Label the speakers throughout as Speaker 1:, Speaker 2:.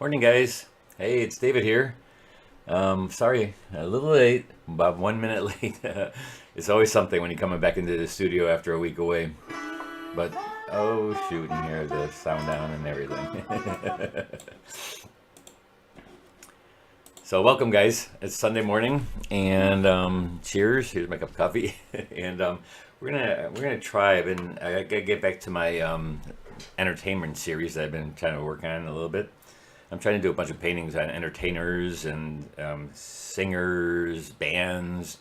Speaker 1: Morning, guys. Hey, it's David here. Sorry, a little late, about 1 minute late. It's always something when you're coming back into the studio after a week away. But oh shoot, and hear the sound down and everything. So welcome, guys. It's Sunday morning, and cheers. Here's my cup of coffee, and we're gonna try. I gotta get back to my entertainment series that I've been trying to work on a little bit. I'm trying to do a bunch of paintings on entertainers and singers, bands,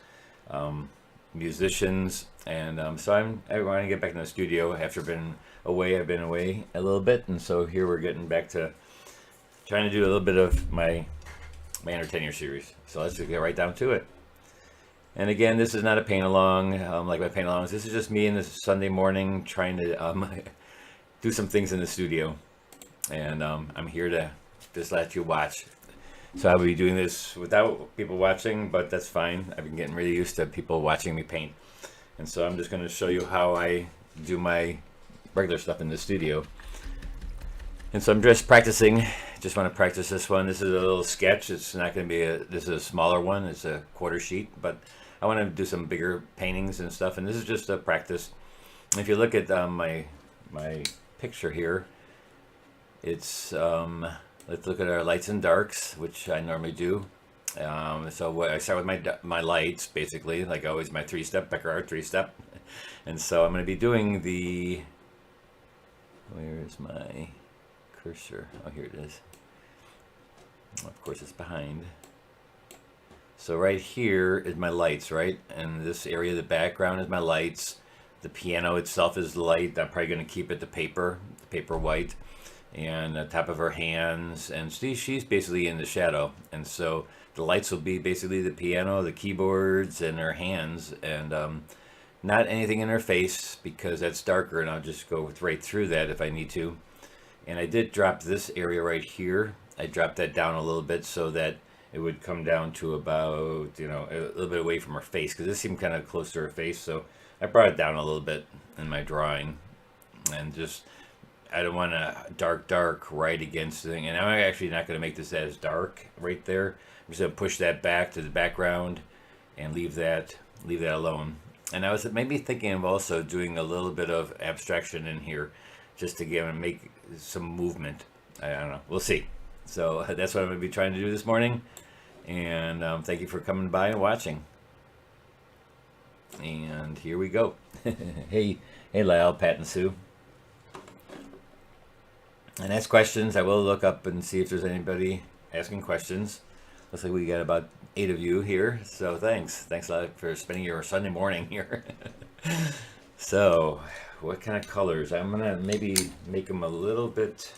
Speaker 1: musicians, and I want to get back in the studio after been away. I've been away a little bit, and so here we're getting back to trying to do a little bit of my entertainer series. So let's just get right down to it. And again, this is not a paint along like my paint alongs. This is just me in this Sunday morning trying to do some things in the studio, and I'm here to just let you watch. So I'll be doing this without people watching, but that's fine. I've been getting really used to people watching me paint. And so I'm just going to show you how I do my regular stuff in the studio. And so I'm just practicing. Just want to practice this one. This is a little sketch. It's not going to be this is a smaller one. It's a quarter sheet, but I want to do some bigger paintings and stuff. And this is just a practice. If you look at my picture here, it's let's look at our lights and darks, which I normally do. So I start with my lights, basically, like always, my three-step, Becker 3-step. And so I'm going to be doing where's my cursor? Oh, here it is. Of course, it's behind. So right here is my lights, right? And this area, the background is my lights. The piano itself is light. I'm probably going to keep it the paper white. And the top of her hands, and she's basically in the shadow, and so the lights will be basically the piano, the keyboards, and her hands, and not anything in her face because that's darker, and I'll just go right through that if I need to. And I did drop this area right here. I dropped that down a little bit so that it would come down to about, a little bit away from her face, because this seemed kind of close to her face, so I brought it down a little bit in my drawing, and just I don't want to dark right against the thing, and I'm actually not going to make this as dark right there. I'm just going to push that back to the background and leave that alone. And I was maybe thinking of also doing a little bit of abstraction in here, just to make some movement. I don't know. We'll see. So that's what I'm going to be trying to do this morning. And thank you for coming by and watching. And here we go. Hey, Lyle, Pat, and Sue. And ask questions. I will look up and see if there's anybody asking questions. Looks like we got about 8 of you here, so thanks a lot for spending your Sunday morning here. So what kind of colors? I'm gonna maybe make them a little bit.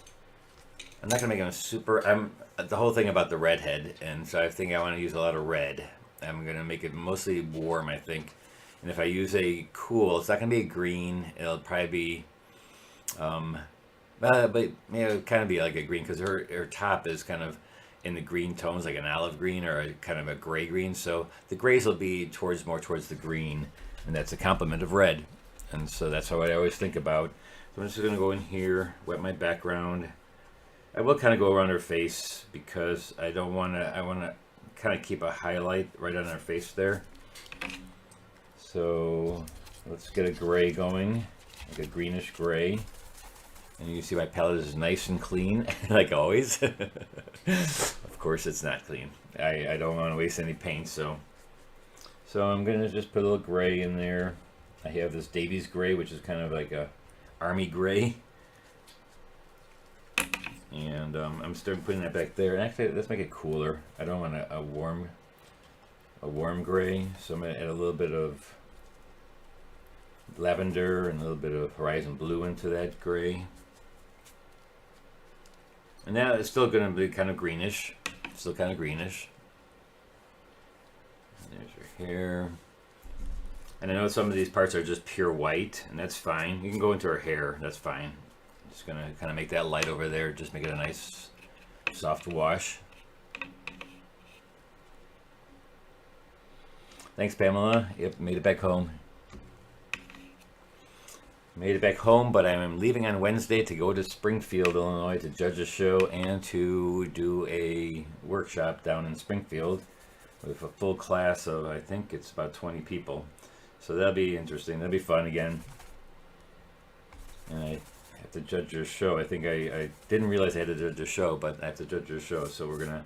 Speaker 1: I'm not gonna make them super. The whole thing about the redhead, and so I think I want to use a lot of red. I'm gonna make it mostly warm, I think. And if I use a cool, it's not gonna be a green. It'll probably be but kind of be like a green, because her top is kind of in the green tones, like an olive green or a kind of a gray green. So the grays will be more towards the green, and that's a complement of red. And so that's how I always think about. So I'm just going to go in here, wet my background. I will kind of go around her face because I want to kind of keep a highlight right on her face there. So let's get a gray going, like a greenish gray. And you can see my palette is nice and clean, like always. Of course it's not clean. I don't want to waste any paint, so I'm going to just put a little gray in there. I have this Davies gray, which is kind of like a army gray. And I'm starting putting that back there. And actually, let's make it cooler. I don't want a warm gray, so I'm going to add a little bit of lavender and a little bit of horizon blue into that gray. And now it's still going to be kind of greenish. Still kind of greenish. And there's her hair. And I know some of these parts are just pure white, and that's fine. You can go into her hair. That's fine. Just going to kind of make that light over there. Just make it a nice, soft wash. Thanks, Pamela. Yep, made it back home. Made it back home, but I'm leaving on Wednesday to go to Springfield, Illinois to judge a show and to do a workshop down in Springfield with a full class of, I think it's about 20 people. So that'll be interesting. That'll be fun again. And I have to judge your show. I think I didn't realize I had to judge a show, but I have to judge your show. So we're going to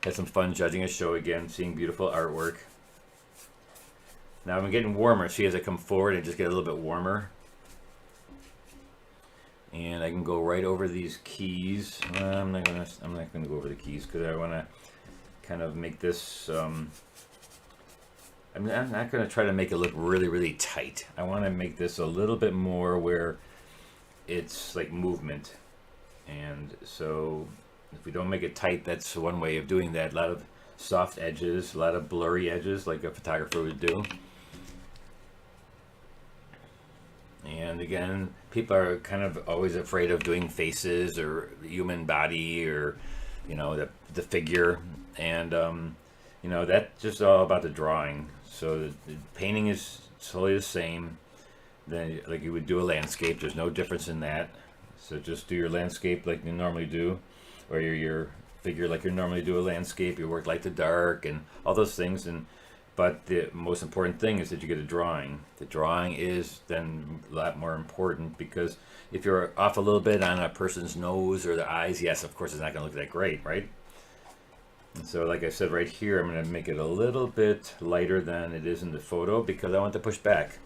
Speaker 1: have some fun judging a show again, seeing beautiful artwork. Now I'm getting warmer. See, as I come forward, I just get a little bit warmer. And I can go right over these keys. I'm not gonna go over the keys because I want to kind of make this. I'm not gonna try to make it look really, really tight. I want to make this a little bit more where it's like movement. And so if we don't make it tight, that's one way of doing that. A lot of soft edges, a lot of blurry edges, like a photographer would do. And again, people are kind of always afraid of doing faces or human body or, you know, the figure. And, you know, that's just all about the drawing. So the painting is totally the same. Then, like you would do a landscape, there's no difference in that. So just do your landscape like you normally do, or your figure like you normally do a landscape. You work light to dark and all those things. But the most important thing is that you get a drawing. The drawing is then a lot more important because if you're off a little bit on a person's nose or the eyes, yes, of course, it's not going to look that great, right? And so, like I said, right here, I'm going to make it a little bit lighter than it is in the photo because I want to push back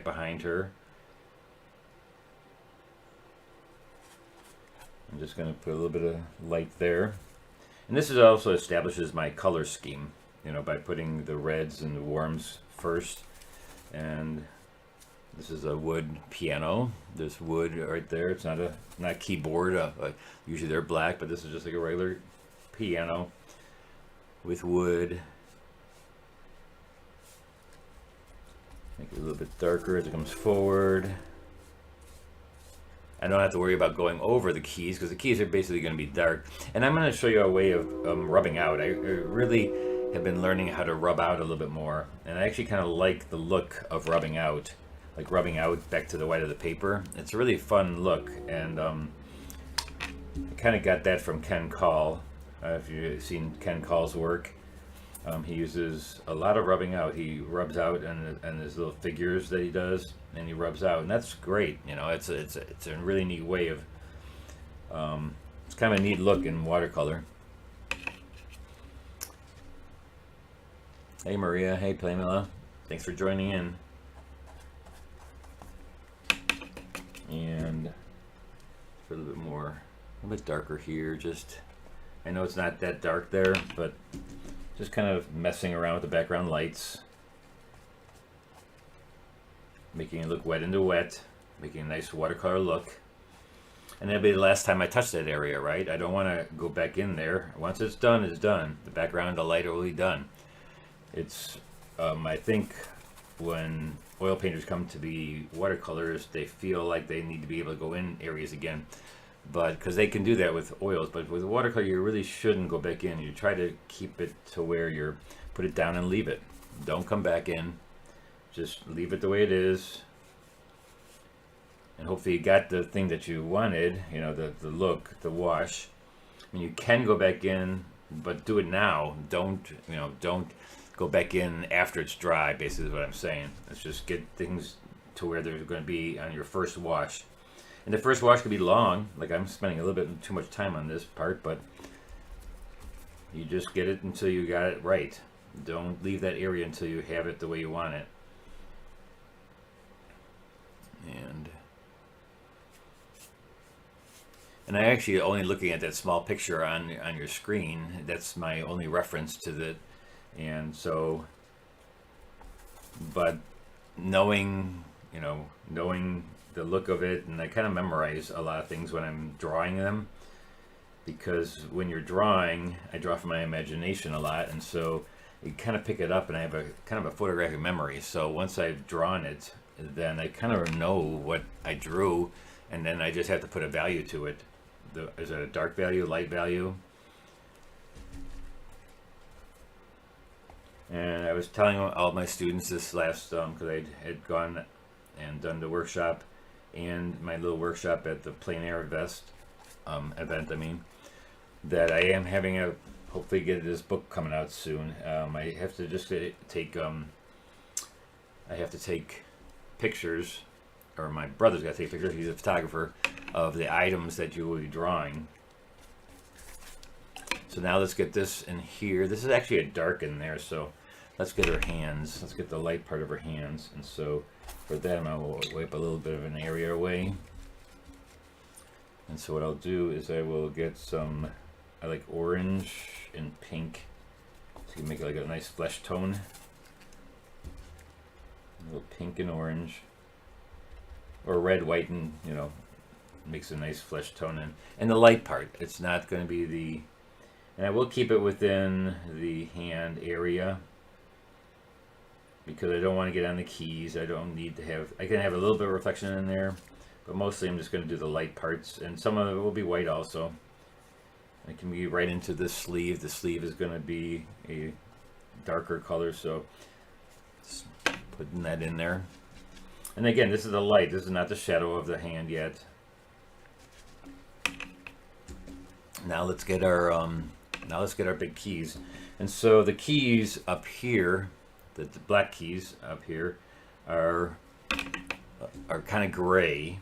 Speaker 1: behind her. I'm just going to put a little bit of light there. And this is also establishes my color scheme. You know, by putting the reds and the warms first. And this is a wood piano. There's wood right there. It's not keyboard. Usually they're black, but this is just like a regular piano with wood. Make it a little bit darker as it comes forward. I don't have to worry about going over the keys because the keys are basically going to be dark. And I'm going to show you a way of rubbing out. I really have been learning how to rub out a little bit more, and I actually kind of like the look of rubbing out, like rubbing out back to the white of the paper. It's a really fun look, and I kind of got that from Ken Call. If you've seen Ken Call's work, he uses a lot of rubbing out. He rubs out and his little figures that he does, and he rubs out, and that's great. You know, it's a really neat way of it's kind of a neat look in watercolor. Hey Maria, hey Pamela, thanks for joining in. And a little bit more, a little bit darker here. Just, I know it's not that dark there, but just kind of messing around with the background lights, making it look wet into wet, making a nice watercolor look. And that'll be the last time I touch that area, right? I don't want to go back in there. Once it's done, it's done. The background, the light will be done. It's, I think when oil painters come to be watercolors, they feel like they need to be able to go in areas again. But because they can do that with oils, but with watercolor, you really shouldn't go back in. You try to keep it to where you're, put it down and leave it. Don't come back in. Just leave it the way it is. And hopefully you got the thing that you wanted, you know, the look, the wash. I mean, you can go back in, but do it now. Don't go back in after it's dry, basically is what I'm saying. Let's just get things to where they're going to be on your first wash. And the first wash could be long, like I'm spending a little bit too much time on this part, but you just get it until you got it right. Don't leave that area until you have it the way you want it. And I actually only looking at that small picture on your screen. That's my only reference to the, and so, but knowing the look of it, and I kind of memorize a lot of things when I'm drawing them, because when you're drawing, I draw from my imagination a lot, and so you kind of pick it up, and I have a kind of a photographic memory. So once I've drawn it, then I kind of know what I drew, and then I just have to put a value to it. Is it a dark value, light value? And I was telling all my students this last, because I had gone and done the workshop, and my little workshop at the plein air event, I mean, that I am having a, hopefully get this book coming out soon. I have to just take, I have to take pictures, or my brother's got to take pictures, he's a photographer, of the items that you will be drawing. So now let's get this in here. This is actually a dark in there, so let's get her hands. Let's get the light part of her hands. And so for them, I will wipe a little bit of an area away. And so what I'll do is I will get some, I like orange and pink. So you can make it like a nice flesh tone. A little pink and orange. Or red, white, and, you know, makes a nice flesh tone. And the light part, it's not going to be the, and I will keep it within the hand area, because I don't want to get on the keys. I don't need to have, I can have a little bit of reflection in there, but mostly I'm just going to do the light parts, and some of it will be white also. I can be right into the sleeve. The sleeve is going to be a darker color, so just putting that in there. And again, this is the light. This is not the shadow of the hand yet. Now let's get our big keys. And so the keys up here, the black keys up here, are kind of gray,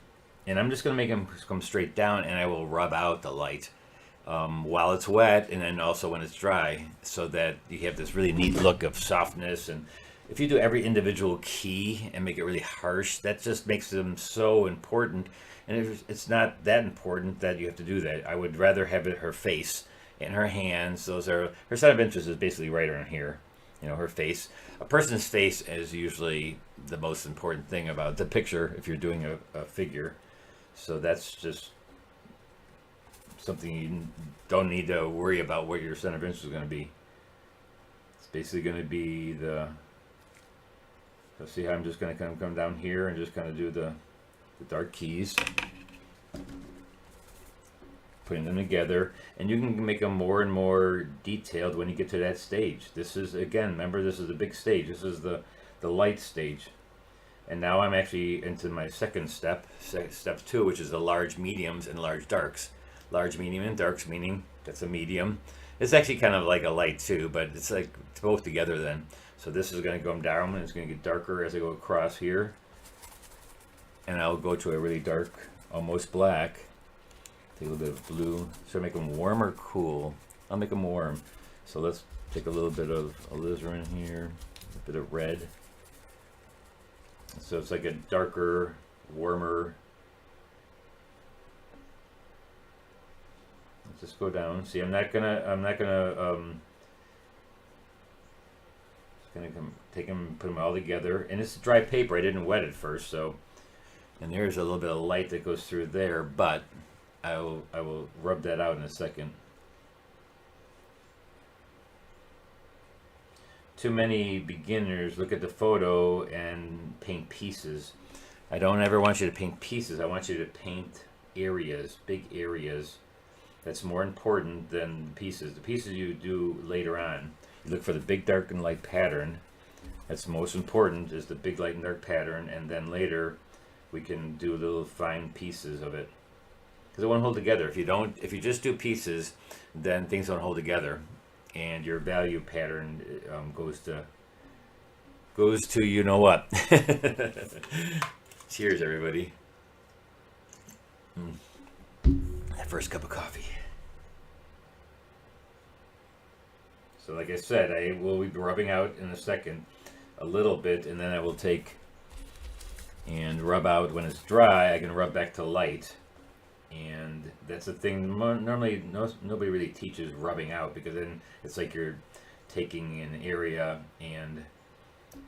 Speaker 1: and I'm just going to make them come straight down, and I will rub out the light while it's wet, and then also when it's dry, so that you have this really neat look of softness. And if you do every individual key and make it really harsh, that just makes them so important. And it's not that important that you have to do that. I would rather have it her face and her hands. Those are her side of interest is basically right around here. You know, her face. A person's face is usually the most important thing about the picture if you're doing a figure. So that's just something you don't need to worry about what your center of interest is going to be. It's basically going to be the. So see how I'm just going to come down here and just kind of do the dark keys, putting them together, and you can make them more and more detailed when you get to that stage. This is, again, remember, this is the big stage. This is the light stage. And now I'm actually into my second step, step 2, which is the large mediums and large darks. Large, medium, and darks, meaning that's a medium. It's actually kind of like a light too, but it's like both together then. So this is going to go down, and it's going to get darker as I go across here. And I'll go to a really dark, almost black. Take a little bit of blue. Should I make them warm or cool? I'll make them warm. So let's take a little bit of alizarin here, a bit of red. So it's like a darker, warmer. Let's just go down. See, I'm not gonna take them, put them all together. And it's dry paper. I didn't wet it first, so. And there's a little bit of light that goes through there, but I will rub that out in a second. Too many beginners look at the photo and paint pieces. I don't ever want you to paint pieces. I want you to paint areas, big areas. That's more important than the pieces. The pieces you do later on. You look for the big, dark, and light pattern. That's the most important, is the big, light, and dark pattern, and then later we can do little fine pieces of it, because it won't hold together. If you just do pieces, then things don't hold together, and your value pattern goes to you know what. Cheers, everybody. That first cup of coffee. So like I said, I will be rubbing out in a second a little bit, and then I will take and rub out. When it's dry, I can rub back to light. And that's the thing. Normally, nobody really teaches rubbing out, because then it's like you're taking an area and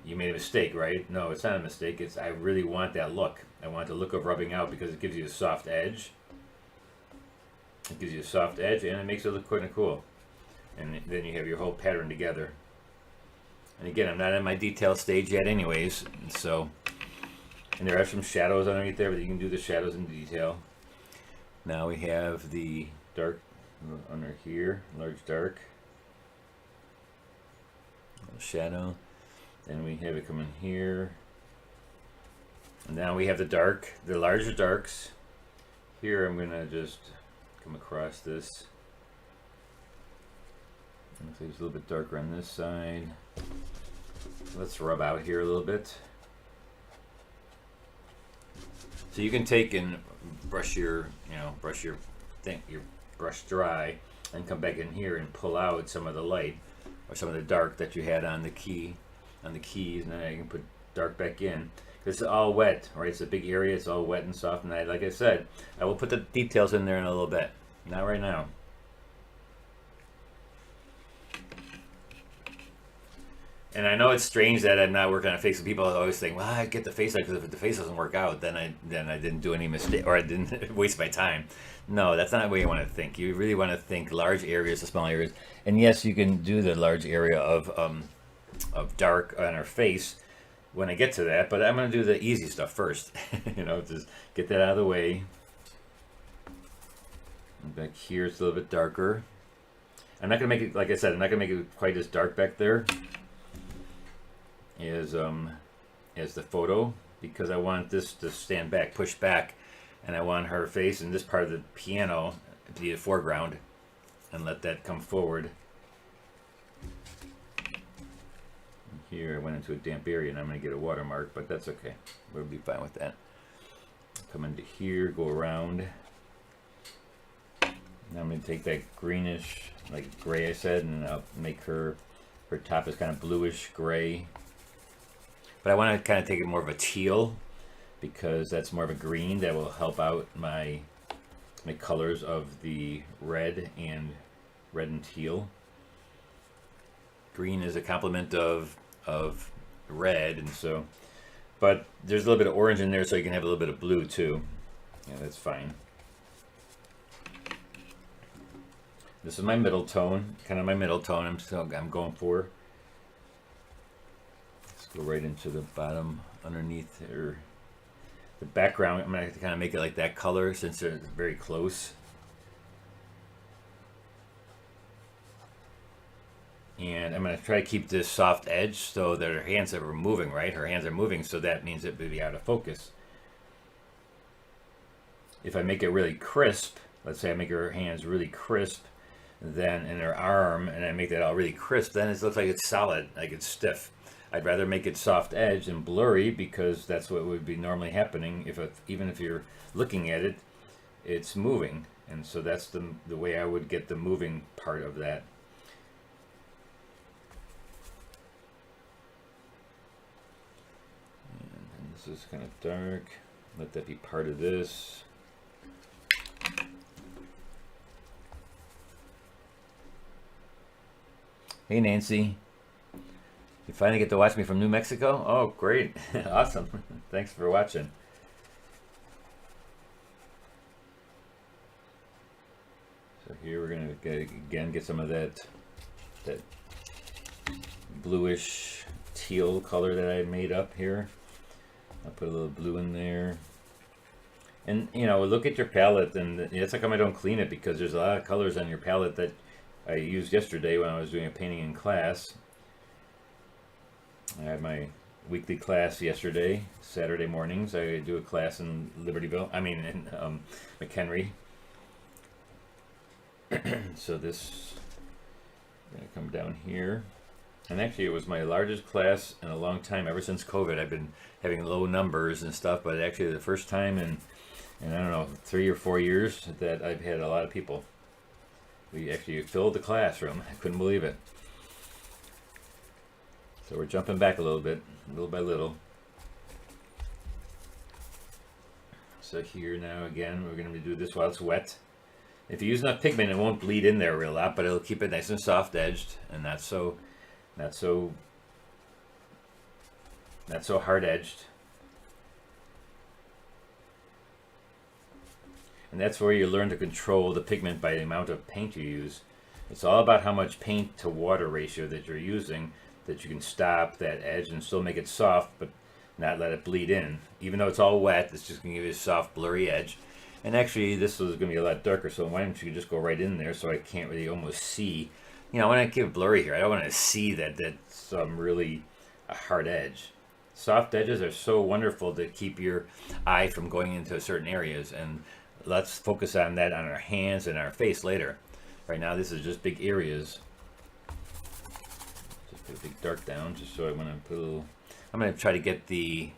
Speaker 1: you made a mistake, right? No, it's not a mistake. It's, I really want that look. I want the look of rubbing out, because it gives you a soft edge. It gives you a soft edge, and it makes it look kind of cool. And then you have your whole pattern together. And again, I'm not in my detail stage yet anyways, so, and there are some shadows underneath there, but you can do the shadows in detail. Now we have the dark under here, large dark, little shadow. Then we have it coming here, And now we have the larger darks. Here I'm gonna just come across this. Looks like it's a little bit darker on this side. Let's rub out here a little bit. So you can take and brush your brush dry, and come back in here and pull out some of the light or some of the dark that you had on the keys, and then you can put dark back in. This is all wet, right? It's a big area. It's all wet and soft. And like I said, I will put the details in there in a little bit. Not right now. And I know it's strange that I'm not working on a face. And people always think, "Well, I get the face out because if the face doesn't work out, then I didn't do any mistake, or I didn't waste my time." No, that's not the way you want to think. You really want to think large areas to small areas. And yes, you can do the large area of dark on our face when I get to that. But I'm going to do the easy stuff first. Just get that out of the way. And back here, it's a little bit darker. I'm not going to make it, like I said, I'm not going to make it quite as dark back there as the photo, because I want this to stand back, push back, and I want her face and this part of the piano to be the foreground, and let that come forward. Here I went into a damp area and I'm going to get a watermark, but that's okay. We'll be fine with that. Come into here, go around. Now I'm going to take that greenish, like gray I said, and I'll make her top is kind of bluish gray. But I want to kind of take it more of a teal, because that's more of a green that will help out my colors of the red and teal. Green is a complement of red, and so, but there's a little bit of orange in there, so you can have a little bit of blue too. Yeah, that's fine. This is my middle tone, kind of my middle tone I'm going for. Let's go right into the bottom underneath here. The background, I'm going to kind of make it like that color since they're very close. And I'm going to try to keep this soft edge so that her hands are moving, right? Her hands are moving, so that means it would be out of focus. If I make it really crisp, let's say I make her hands really crisp, then in her arm, and I make that all really crisp, then it looks like it's solid, like it's stiff. I'd rather make it soft edge and blurry, because that's what would be normally happening even if you're looking at it, it's moving. And so that's the way I would get the moving part of that. And this is kind of dark. Let that be part of this. Hey Nancy, you finally get to watch me from New Mexico? Oh, great. Awesome. Thanks for watching. So here we're going to get some of that bluish teal color that I made up here. I'll put a little blue in there. And, look at your palette, and it's like how I don't clean it, because there's a lot of colors on your palette that I used yesterday when I was doing a painting in class. I had my weekly class yesterday, Saturday mornings. I do a class in in McHenry. So this, I'm going to come down here. And actually, it was my largest class in a long time. Ever since COVID, I've been having low numbers and stuff, but actually the first time in I don't know, 3 or 4 years that I've had a lot of people. We actually filled the classroom. I couldn't believe it. So we're jumping back a little bit, little by little. So here now again, we're going to do this while it's wet. If you use enough pigment, it won't bleed in there real lot, but it'll keep it nice and soft edged, and not so hard edged. And that's where you learn to control the pigment by the amount of paint you use. It's all about how much paint to water ratio that you're using, that you can stop that edge and still make it soft, but not let it bleed in. Even though it's all wet, it's just going to give you a soft, blurry edge. And actually, this is going to be a lot darker, so why don't you just go right in there so I can't really almost see. When I give blurry here, I don't want to see that that's really a hard edge. Soft edges are so wonderful to keep your eye from going into certain areas, and let's focus on that on our hands and our face later. Right now, this is just big areas. Just put a big dark down, just so I want to put a little. I'm going to try to get the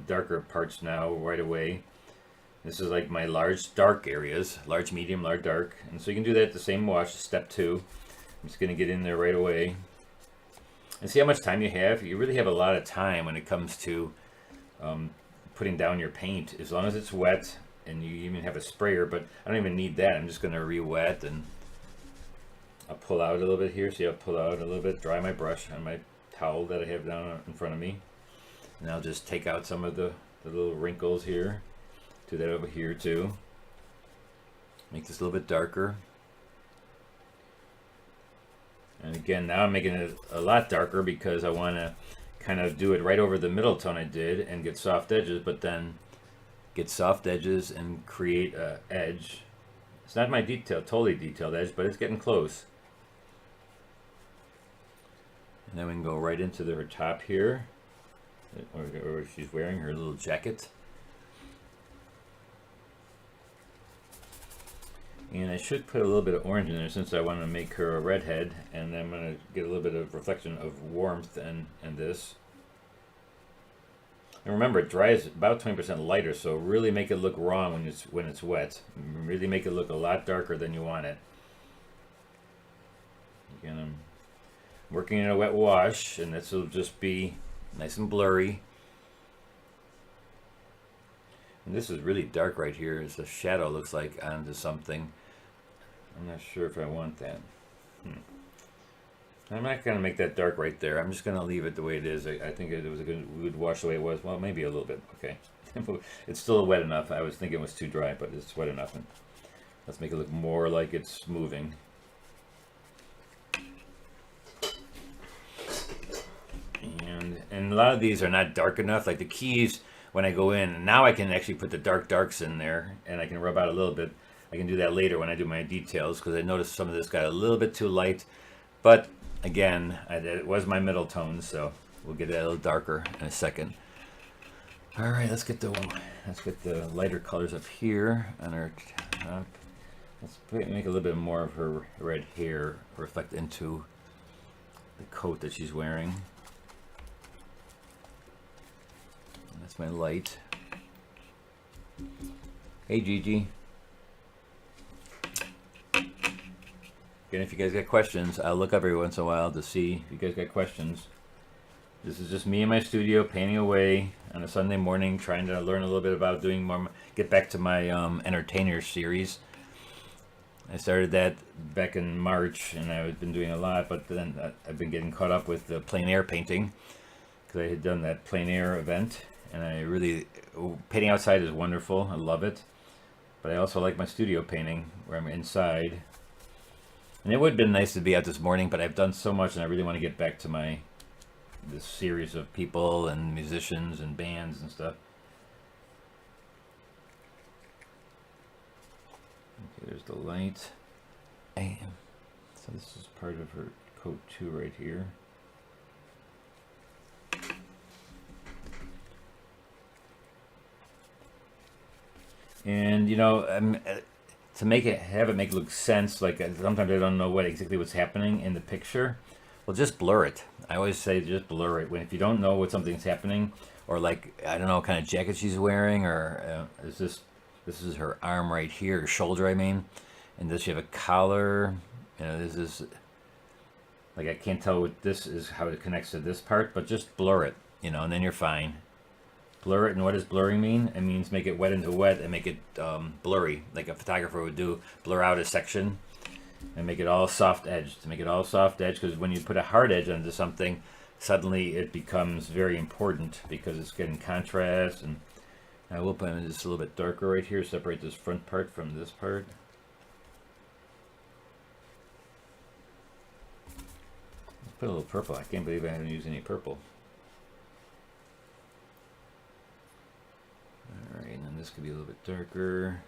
Speaker 1: darker parts now right away. This is like my large dark areas, large medium, large dark, and so you can do that at the same wash, step 2. I'm just going to get in there right away. And see how much time you have? You really have a lot of time when it comes to putting down your paint, as long as it's wet, and you even have a sprayer, but I don't even need that. I'm just going to re-wet, and I'll pull out a little bit here. See, I'll pull out a little bit, dry my brush on my towel that I have down in front of me. And I'll just take out some of the little wrinkles here. Do that over here too. Make this a little bit darker. And again, now I'm making it a lot darker because I want to kind of do it right over the middle tone I did and get soft edges, but then get soft edges and create a edge. It's not my totally detailed edge, but it's getting close. And then we can go right into her top here, or she's wearing her little jacket. And I should put a little bit of orange in there since I want to make her a redhead, and then I'm going to get a little bit of reflection of warmth in this. And remember, it dries about 20% lighter, so really make it look wrong when it's wet. Really make it look a lot darker than you want it. Again, I'm working in a wet wash, and this will just be nice and blurry. And this is really dark right here, as the shadow looks like onto something. I'm not sure if I want that. I'm not going to make that dark right there. I'm just going to leave it the way it is. I think it was a good wash the way it was. Well, maybe a little bit. Okay. It's still wet enough. I was thinking it was too dry, but it's wet enough. And let's make it look more like it's moving. And a lot of these are not dark enough. Like the keys, when I go in, now I can actually put the darks in there, and I can rub out a little bit. I can do that later when I do my details, because I noticed some of this got a little bit too light. But again, it was my middle tone, so we'll get it a little darker in a second. All right, let's get the lighter colors up here on our top. Let's make a little bit more of her red hair reflect into the coat that she's wearing. That's my light. Hey, Gigi. Again, if you guys got questions, I'll look up every once in a while to see if you guys got questions. This is just me in my studio painting away on a Sunday morning, trying to learn a little bit about doing more, get back to my entertainer series. I started that back in March, and I've been doing a lot, but then I've been getting caught up with the plein air painting, because I had done that plein air event, and I really, painting outside is wonderful. I love it, but I also like my studio painting where I'm inside. And it would have been nice to be out this morning, but I've done so much, and I really want to get back to this series of people and musicians and bands and stuff. Okay, there's the light. So this is part of her coat too, right here. And you know, to make it look sense, like sometimes I don't know exactly what's happening in the picture. Well, just blur it. I always say just blur it. If you don't know what something's happening, or like I don't know what kind of jacket she's wearing, or this is her arm right here, her shoulder, I mean, and does she have a collar? You know, this is like I can't tell what this is, how it connects to this part, but just blur it, you know, and then you're fine. Blur it, and what does blurring mean? It means make it wet into wet and make it blurry, like a photographer would do. Blur out a section and make it all soft edge. To make it all soft edge, because when you put a hard edge onto something, suddenly it becomes very important because it's getting contrast. And I will put it just a little bit darker right here, separate this front part from this part. Let's put a little purple. I can't believe I haven't used any purple. Alright, and then this could be a little bit darker.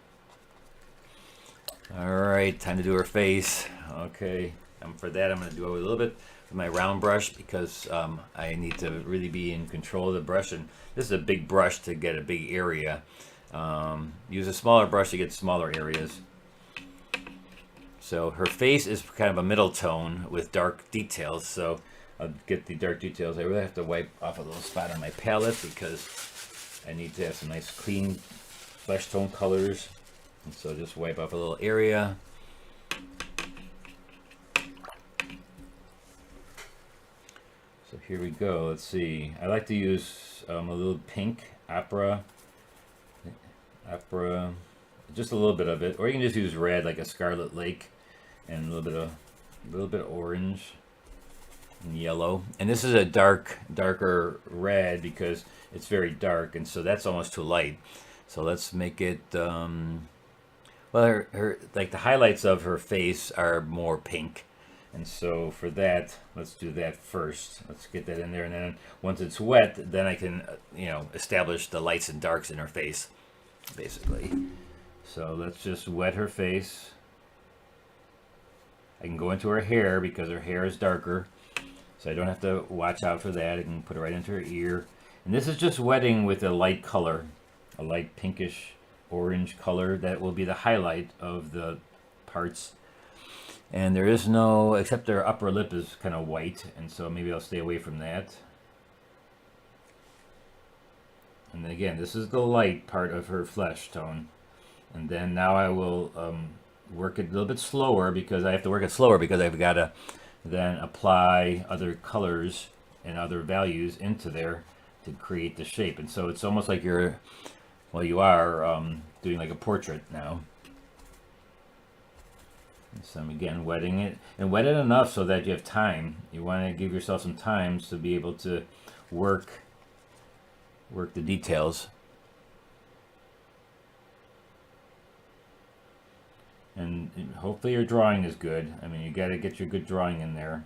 Speaker 1: Alright, time to do her face. Okay, For that, I'm going to do a little bit with my round brush because I need to really be in control of the brush. And this is a big brush to get a big area. Use a smaller brush to get smaller areas. So her face is kind of a middle tone with dark details. So I'll get the dark details. I really have to wipe off a little spot on my palette because I need to have some nice clean flesh tone colors. And so just wipe off a little area. So here we go. Let's see. I like to use a little pink opera, just a little bit of it, or you can just use red, like a Scarlet Lake, and a little bit of orange and yellow. And this is a darker red because it's very dark, and so that's almost too light. So let's make it. Well, her like the highlights of her face are more pink. And so for that, let's do that first. Let's get that in there, and then once it's wet, then I can, establish the lights and darks in her face, basically. So let's just wet her face. I can go into her hair because her hair is darker, so I don't have to watch out for that. I can put it right into her ear. And this is just wetting with a light color, a light pinkish orange color that will be the highlight of the parts. And there is no, except their upper lip is kind of white, and so maybe I'll stay away from that. And then again, this is the light part of her flesh tone. And then now I will work it a little bit slower because I have to work it slower because I've got to then apply other colors and other values into there to create the shape. And so it's almost like you are doing like a portrait now. So I'm again wetting it, and wet it enough so that you have time. You want to give yourself some time to be able to work the details. And hopefully your drawing is good. I mean, you got to get your good drawing in there.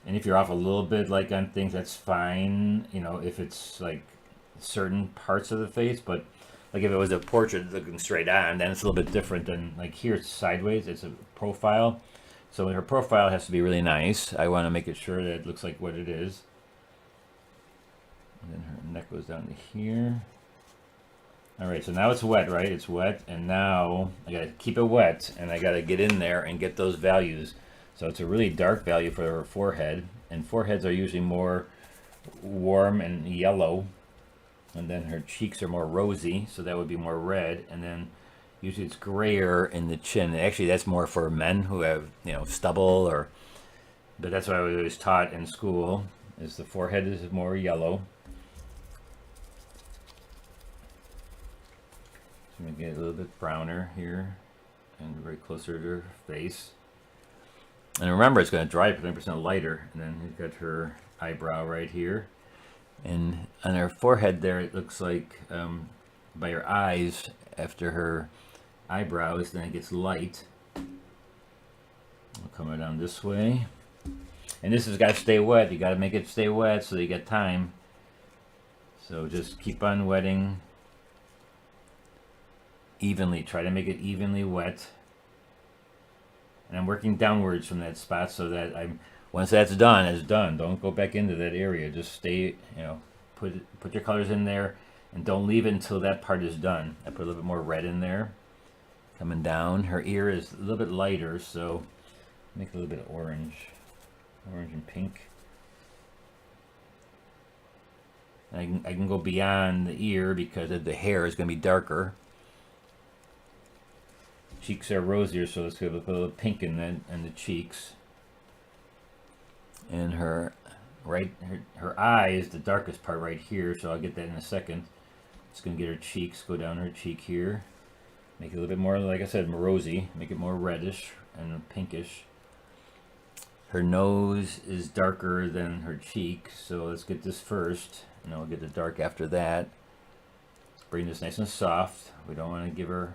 Speaker 1: And if you're off a little bit like on things, that's fine. If it's like certain parts of the face, but like if it was a portrait looking straight on, then it's a little bit different than like here it's sideways, it's a profile. So her profile has to be really nice. I want to make it sure that it looks like what it is. And then her neck goes down to here. All right, so now it's wet, right? It's wet, and now I gotta keep it wet, and I gotta get in there and get those values. So it's a really dark value for her forehead, and foreheads are usually more warm and yellow. And then her cheeks are more rosy, so that would be more red. And then usually it's grayer in the chin. Actually, that's more for men who have, stubble but that's what I was always taught in school, is the forehead is more yellow. So I'm gonna get a little bit browner here and very closer to her face. And remember, it's gonna dry 20% lighter. And then you've got her eyebrow right here. And on her forehead there, it looks like by her eyes, after her eyebrows, then it gets light. We'll come down this way. And this has got to stay wet. You got to make it stay wet so you get time. So just keep on wetting evenly. Try to make it evenly wet. And I'm working downwards from that spot so that once that's done, it's done. Don't go back into that area. Just stay, put your colors in there, and don't leave it until that part is done. I put a little bit more red in there. Coming down, her ear is a little bit lighter, so make a little bit of orange and pink. And I can go beyond the ear because the hair is going to be darker. Cheeks are rosier, so let's put a little pink in the cheeks. And her eye is the darkest part right here, so I'll get that in a second. Just gonna get her cheeks, go down her cheek here, make it a little bit more, like I said, more rosy, make it more reddish and pinkish. Her nose is darker than her cheek, so let's get this first, and I'll get the dark after that. Bring this nice and soft. We don't want to give her.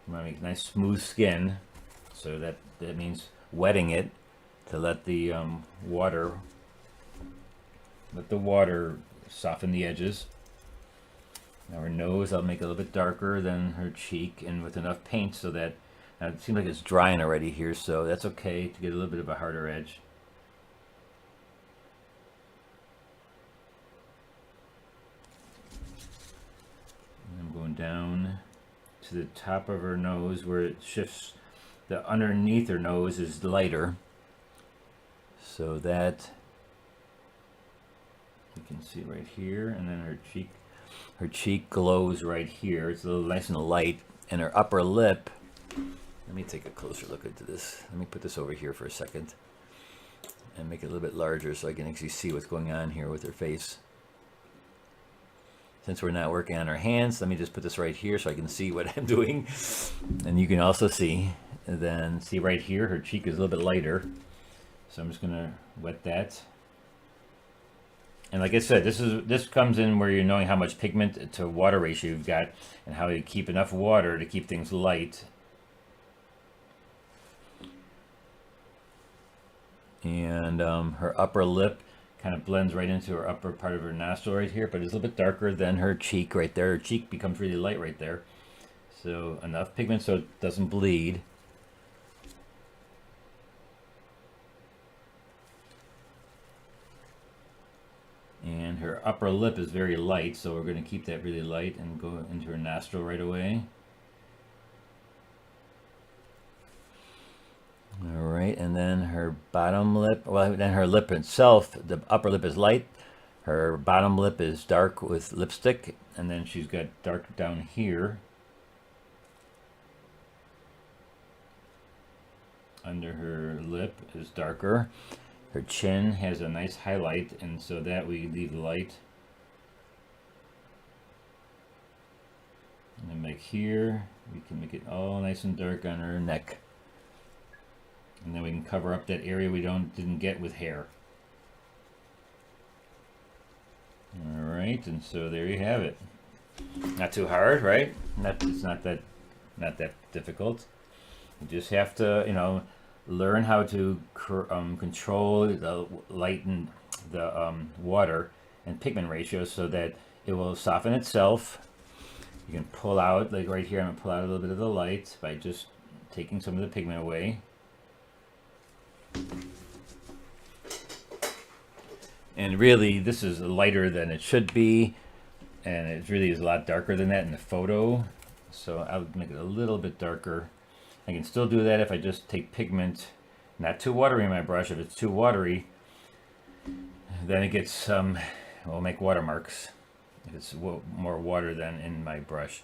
Speaker 1: We want to make nice smooth skin, so that means wetting it. To let the water soften the edges. Now her nose, I'll make a little bit darker than her cheek, and with enough paint so that It seems like it's drying already here, so that's okay to get a little bit of a harder edge. And I'm going down to the top of her nose where it shifts. The underneath her nose is lighter, so that you can see right here, and then her cheek glows right here. It's a little nice and light, and her upper lip. Let me take a closer look into this. Let me put this over here for a second and make it a little bit larger so I can actually see what's going on here with her face. Since we're not working on her hands, let me just put this right here so I can see what I'm doing. And you can also see, right here, her cheek is a little bit lighter. So I'm just gonna wet that. And like I said, this comes in where you're knowing how much pigment to water ratio you've got and how you keep enough water to keep things light. And her upper lip kind of blends right into her upper part of her nostril right here, but it's a little bit darker than her cheek right there. Her cheek becomes really light right there. So enough pigment so it doesn't bleed. And her upper lip is very light, so we're going to keep that really light and go into her nostril right away. All right, and then her bottom lip, well, then her lip itself, the upper lip is light, her bottom lip is dark with lipstick, and then she's got dark down here. Under her lip is darker. Her chin has a nice highlight, and so that we leave light. And then back here, we can make it all nice and dark on her neck. And then we can cover up that area we didn't get with hair. All right, and so there you have it. Not too hard, right? It's not that difficult. You just have to, learn how to control the light and the water and pigment ratio so that it will soften itself. You can pull out, like right here, I'm gonna pull out a little bit of the light by just taking some of the pigment away. And really, this is lighter than it should be, and it really is a lot darker than that in the photo. So I would make it a little bit darker. I can still do that if I just take pigment, not too watery in my brush. If it's too watery, then it gets, will make watermarks if it's more water than in my brush.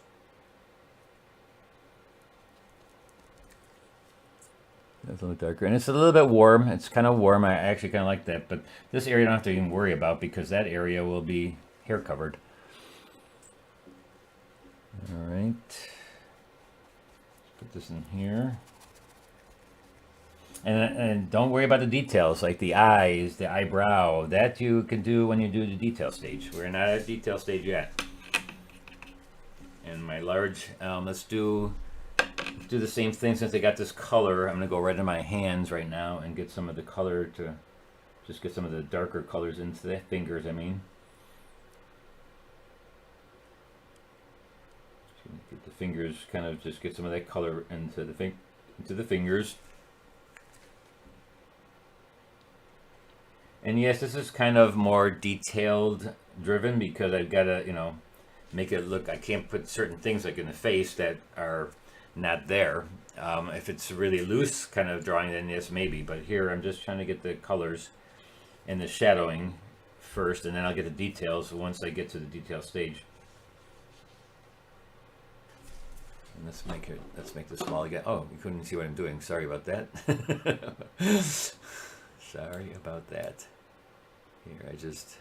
Speaker 1: That's a little darker, and it's a little bit warm. It's kind of warm. I actually kind of like that, but this area I don't have to even worry about because that area will be hair covered. All right, put this in here, and don't worry about the details like the eyes, the eyebrow. That you can do when you do the detail stage. We're not at detail stage yet. And my large, let's do the same thing. Since I got this color, I'm gonna go right in my hands right now and get some of the color to just get some of the darker colors into the fingers. Get the fingers, kind of just get some of that color into the fingers. And yes, this is kind of more detailed driven because I've got to, make it look. I can't put certain things like in the face that are not there. If it's really loose kind of drawing, then yes, maybe. But here I'm just trying to get the colors and the shadowing first, and then I'll get the details once I get to the detail stage. And let's make this small again. Oh, you couldn't see what I'm doing. Sorry about that. Sorry about that. Here, I just.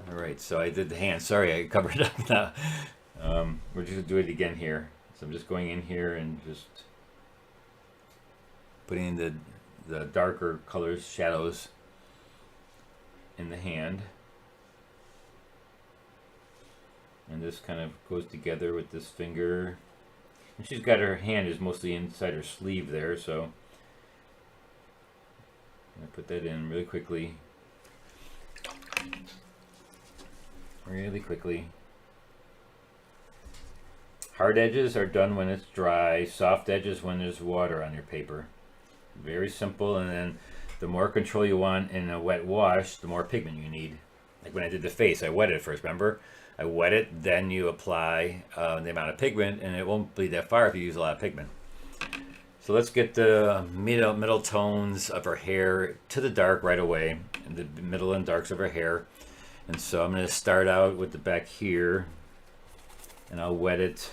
Speaker 1: All right, so I did the hand. Sorry, I covered it up now. We're just gonna do it again here. So I'm just going in here and just putting in the darker colors, shadows in the hand. And this kind of goes together with this finger. And she's got her hand is mostly inside her sleeve there, so I put that in really quickly. Really quickly. Hard edges are done when it's dry, soft edges when there's water on your paper. Very simple, and then the more control you want in a wet wash, the more pigment you need. Like when I did the face, I wet it first, remember? I wet it, then you apply the amount of pigment, and it won't bleed that far if you use a lot of pigment. So let's get the middle tones of her hair to the dark right away, and the middle and darks of her hair. And so I'm going to start out with the back here, and I'll wet it.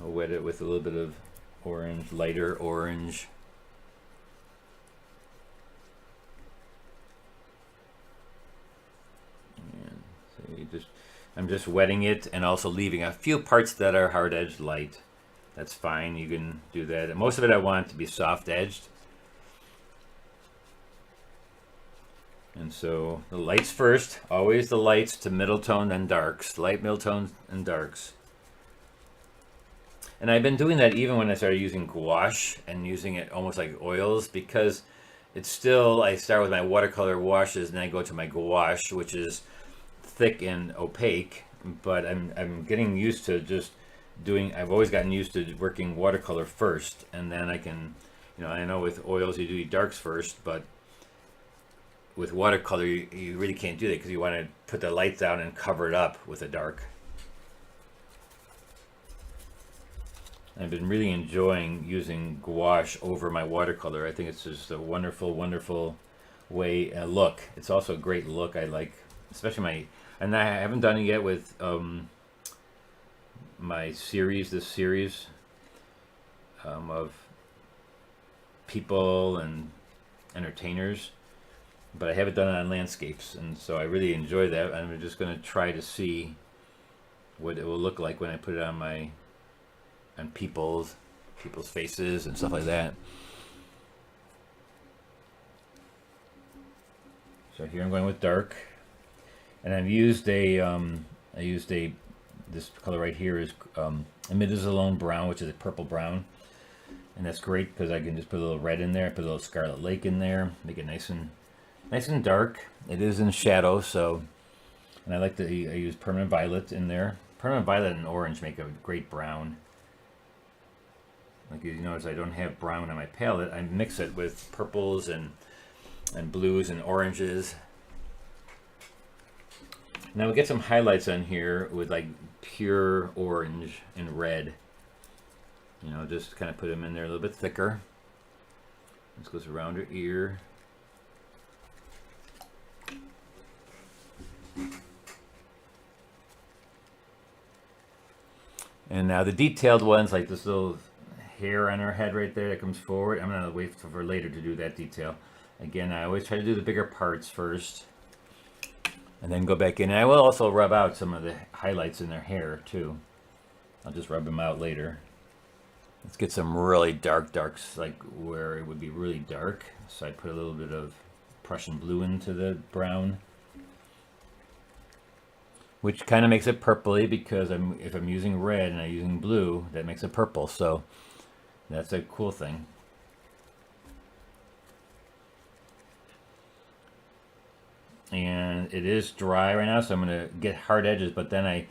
Speaker 1: I'll wet it with a little bit of orange, lighter orange. And so I'm just wetting it and also leaving a few parts that are hard edged light. That's fine, you can do that. And most of it I want to be soft edged. And so the lights first, always the lights to middle tone, then darks. Light, middle tones, and darks. And I've been doing that even when I started using gouache and using it almost like oils, because it's still, I start with my watercolor washes and then I go to my gouache, which is thick and opaque, but I'm getting used to just doing, I've always gotten used to working watercolor first, and then I can, you know, I know with oils you do darks first, but with watercolor you really can't do that because you want to put the lights down and cover it up with a dark. I've been really enjoying using gouache over my watercolor. I think it's just a wonderful, wonderful way, look. It's also a great look. I like, especially and I haven't done it yet with my series, this series of people and entertainers, but I haven't done it on landscapes, and so I really enjoy that. I'm just going to try to see what it will look like when I put it on people's faces and stuff like that. So here I'm going with dark, and I've used this color right here is imidazolone brown, which is a purple brown, and that's great because I can just put a little red in there, put a little Scarlet Lake in there, make it nice and dark. It is in shadow, so, and I like to I use permanent violet in there. Permanent violet and orange make a great brown. Like you notice, I don't have brown on my palette. I mix it with purples and blues and oranges. Now we get some highlights on here with like pure orange and red. You know, just kind of put them in there a little bit thicker. This goes around her ear. And now the detailed ones, like this little hair on her head right there that comes forward, I'm going to wait for later to do that detail. Again, I always try to do the bigger parts first, and then go back in. And I will also rub out some of the highlights in their hair too. I'll just rub them out later. Let's get some really darks, like where it would be really dark. So I put a little bit of Prussian blue into the brown, which kind of makes it purpley, because if I'm using red and I'm using blue, that makes it purple. So that's a cool thing. And it is dry right now, so I'm going to get hard edges, but then I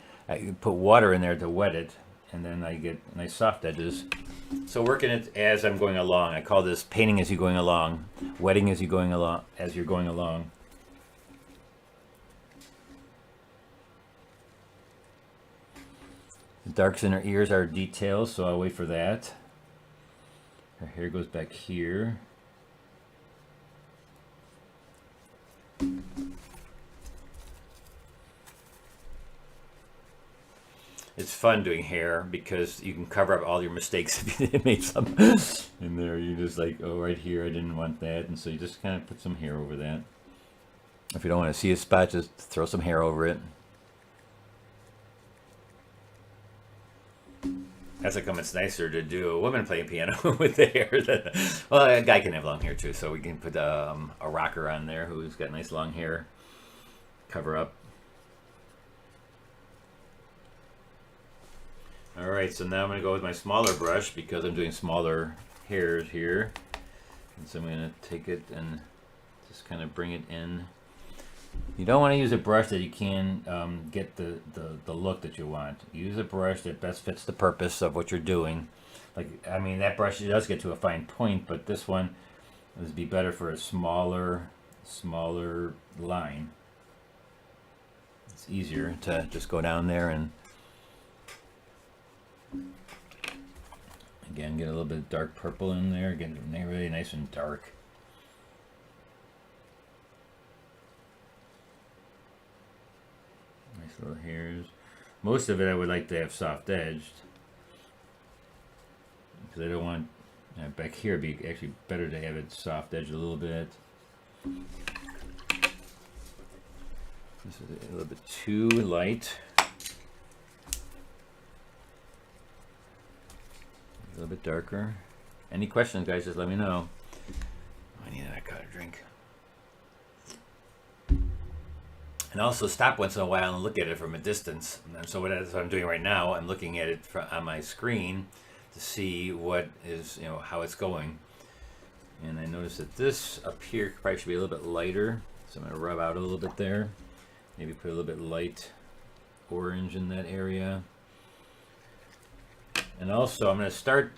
Speaker 1: put water in there to wet it, and then I get nice soft edges. So working it as I'm going along. I call this painting as you're going along, wetting as you're going along. The darks in her ears are details, so I'll wait for that. Her hair goes back here. It's fun doing hair because you can cover up all your mistakes if you made some in there. You just like, oh, right here I didn't want that, and so you just kind of put some hair over that. If you don't want to see a spot, just throw some hair over it. That's like it's nicer to do a woman playing piano with the hair than, well, a guy can have long hair too, so we can put a rocker on there who's got nice long hair, cover up. Alright, so now I'm going to go with my smaller brush because I'm doing smaller hairs here. And so I'm going to take it and just kind of bring it in. You don't want to use a brush that you can get the look that you want. Use a brush that best fits the purpose of what you're doing. Like, I mean, that brush does get to a fine point, but this one would be better for a smaller line. It's easier to just go down there and again get a little bit of dark purple in there, get it really nice and dark. Nice little hairs. Most of it I would like to have soft edged because I don't want back here it'd be actually better to have it soft edged a little bit. This is a little bit too light. A little bit darker. Any questions, guys, just let me know. I need that kind of drink. And also stop once in a while and look at it from a distance. And so that's what I'm doing right now. I'm looking at it on my screen to see what is, how it's going. And I notice that this up here probably should be a little bit lighter. So I'm going to rub out a little bit there. Maybe put a little bit light orange in that area. And also I'm going to start,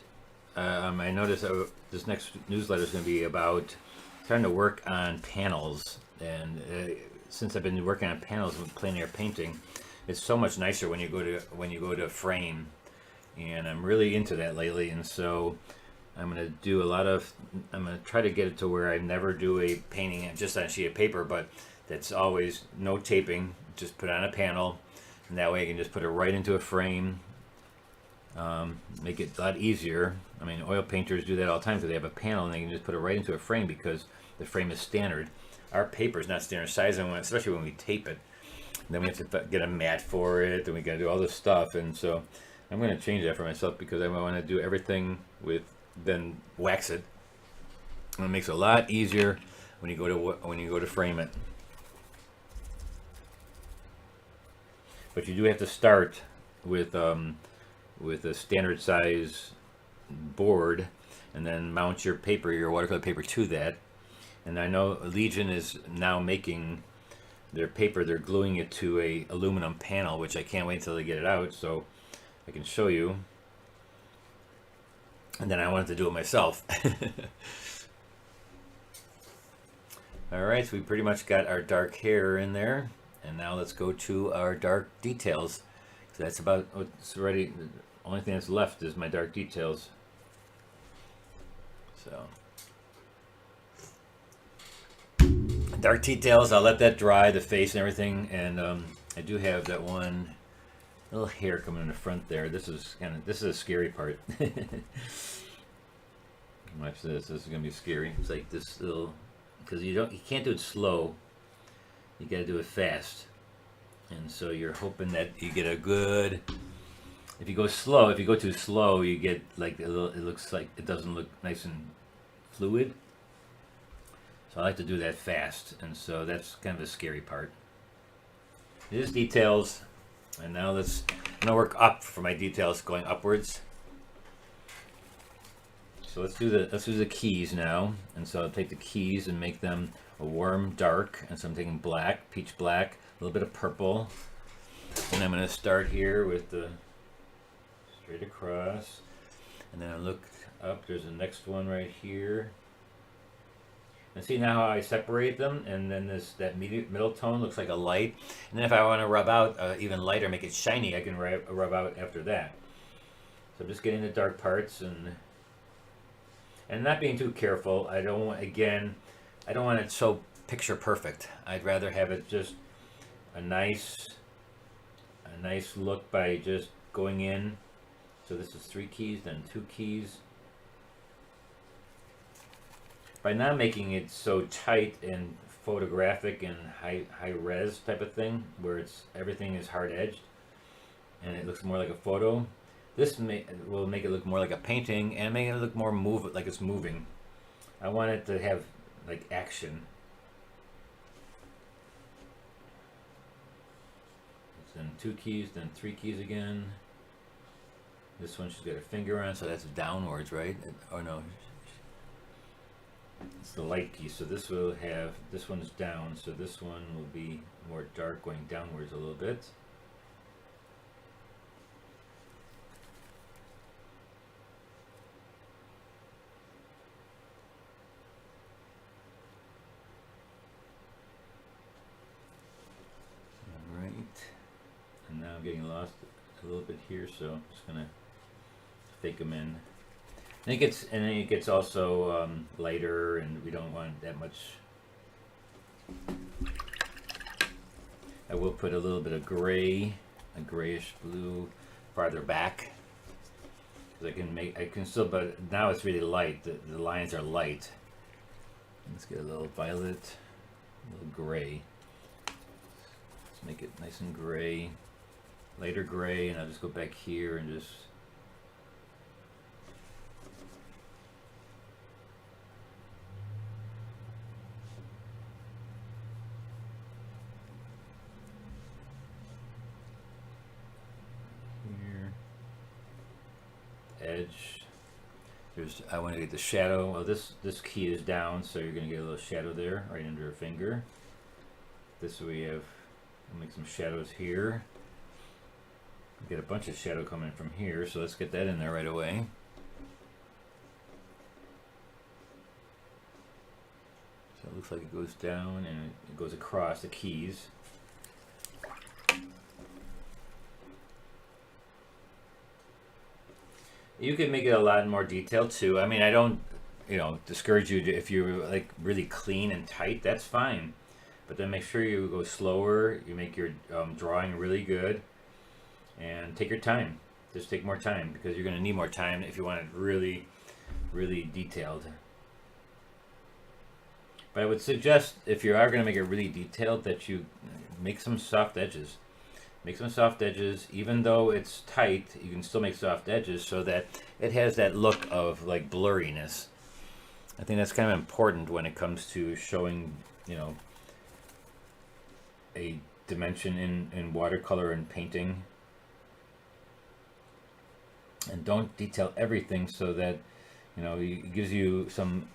Speaker 1: I noticed this next newsletter is going to be about trying to work on panels. And since I've been working on panels with plein air painting, it's so much nicer when you go to frame. And I'm really into that lately. And so I'm going to do I'm going to try to get it to where I never do a painting just on a sheet of paper, but that's always no taping, just put on a panel, and that way I can just put it right into a frame, make it a lot easier. I mean, oil painters do that all the time because they have a panel and they can just put it right into a frame because the frame is standard. Our paper is not standard size, especially when we tape it. And then we have to get a mat for it, and we got to do all this stuff, and so I'm going to change that for myself because I want to do everything then wax it. And it makes it a lot easier when you go to frame it. But you do have to start with a standard size board, and then mount your paper, your watercolor paper, to that. And I know Legion is now making their paper; they're gluing it to a aluminum panel, which I can't wait until they get it out so I can show you. And then I wanted to do it myself. All right, so we pretty much got our dark hair in there. And now let's go to our dark details. So that's about what's ready. The only thing that's left is my dark details. So dark details, I'll let that dry, the face and everything. And I do have that one little hair coming in the front there. This is a scary part. Watch this. This is gonna be scary. It's like this little, because you can't do it slow. You got to do it fast, and so you're hoping that you get a good. If you go too slow, you get like a little. It looks like it doesn't look nice and fluid. So I like to do that fast, and so that's kind of a scary part. It is details, and now I'm gonna work up for my details, going upwards. So let's do the keys now, and so I'll take the keys and make them a warm dark, and so I'm taking black, peach black, a little bit of purple, and I'm going to start here with the straight across, and then I look up, there's the next one right here, and see now how I separate them, and then that middle tone looks like a light, and then if I want to rub out even lighter, make it shiny, I can rub out after that. So I'm just getting the dark parts and not being too careful. I don't want it so picture perfect. I'd rather have it just a nice look by just going in. So this is 3 keys, then 2 keys. By not making it so tight and photographic and high res type of thing, where everything is hard edged and it looks more like a photo. This will make it look more like a painting and make it look more like it's moving. I want it to have like action. Then 2 keys, then 3 keys again. This one she's got her finger on, so that's downwards, right? Or no. It's the light piece, so this will have, this one's down, so this one will be more dark going downwards a little bit. Alright, and now I'm getting lost a little bit here, so I'm just gonna fake them in. And it gets also lighter, and we don't want that much. I will put a little bit of gray, a grayish blue, farther back. I can still, but now it's really light. The lines are light. Let's get a little violet, a little gray. Let's make it nice and gray, lighter gray, and I'll just go back here and just. Edge. I want to get the shadow. Well, this key is down, so you're going to get a little shadow there, right under your finger. This way we have, we'll make some shadows here. Get a bunch of shadow coming from here, so let's get that in there right away. So it looks like it goes down and it goes across the keys. You can make it a lot more detailed too. I mean, I don't, discourage you if you're like really clean and tight. That's fine, but then make sure you go slower. You make your drawing really good, and take your time. Just take more time, because you're going to need more time if you want it really, really detailed. But I would suggest, if you are going to make it really detailed, that you make some soft edges. Make some soft edges. Even though it's tight, you can still make soft edges so that it has that look of like blurriness. I think that's kind of important when it comes to showing, a dimension in watercolor and painting. And don't detail everything, so that it gives you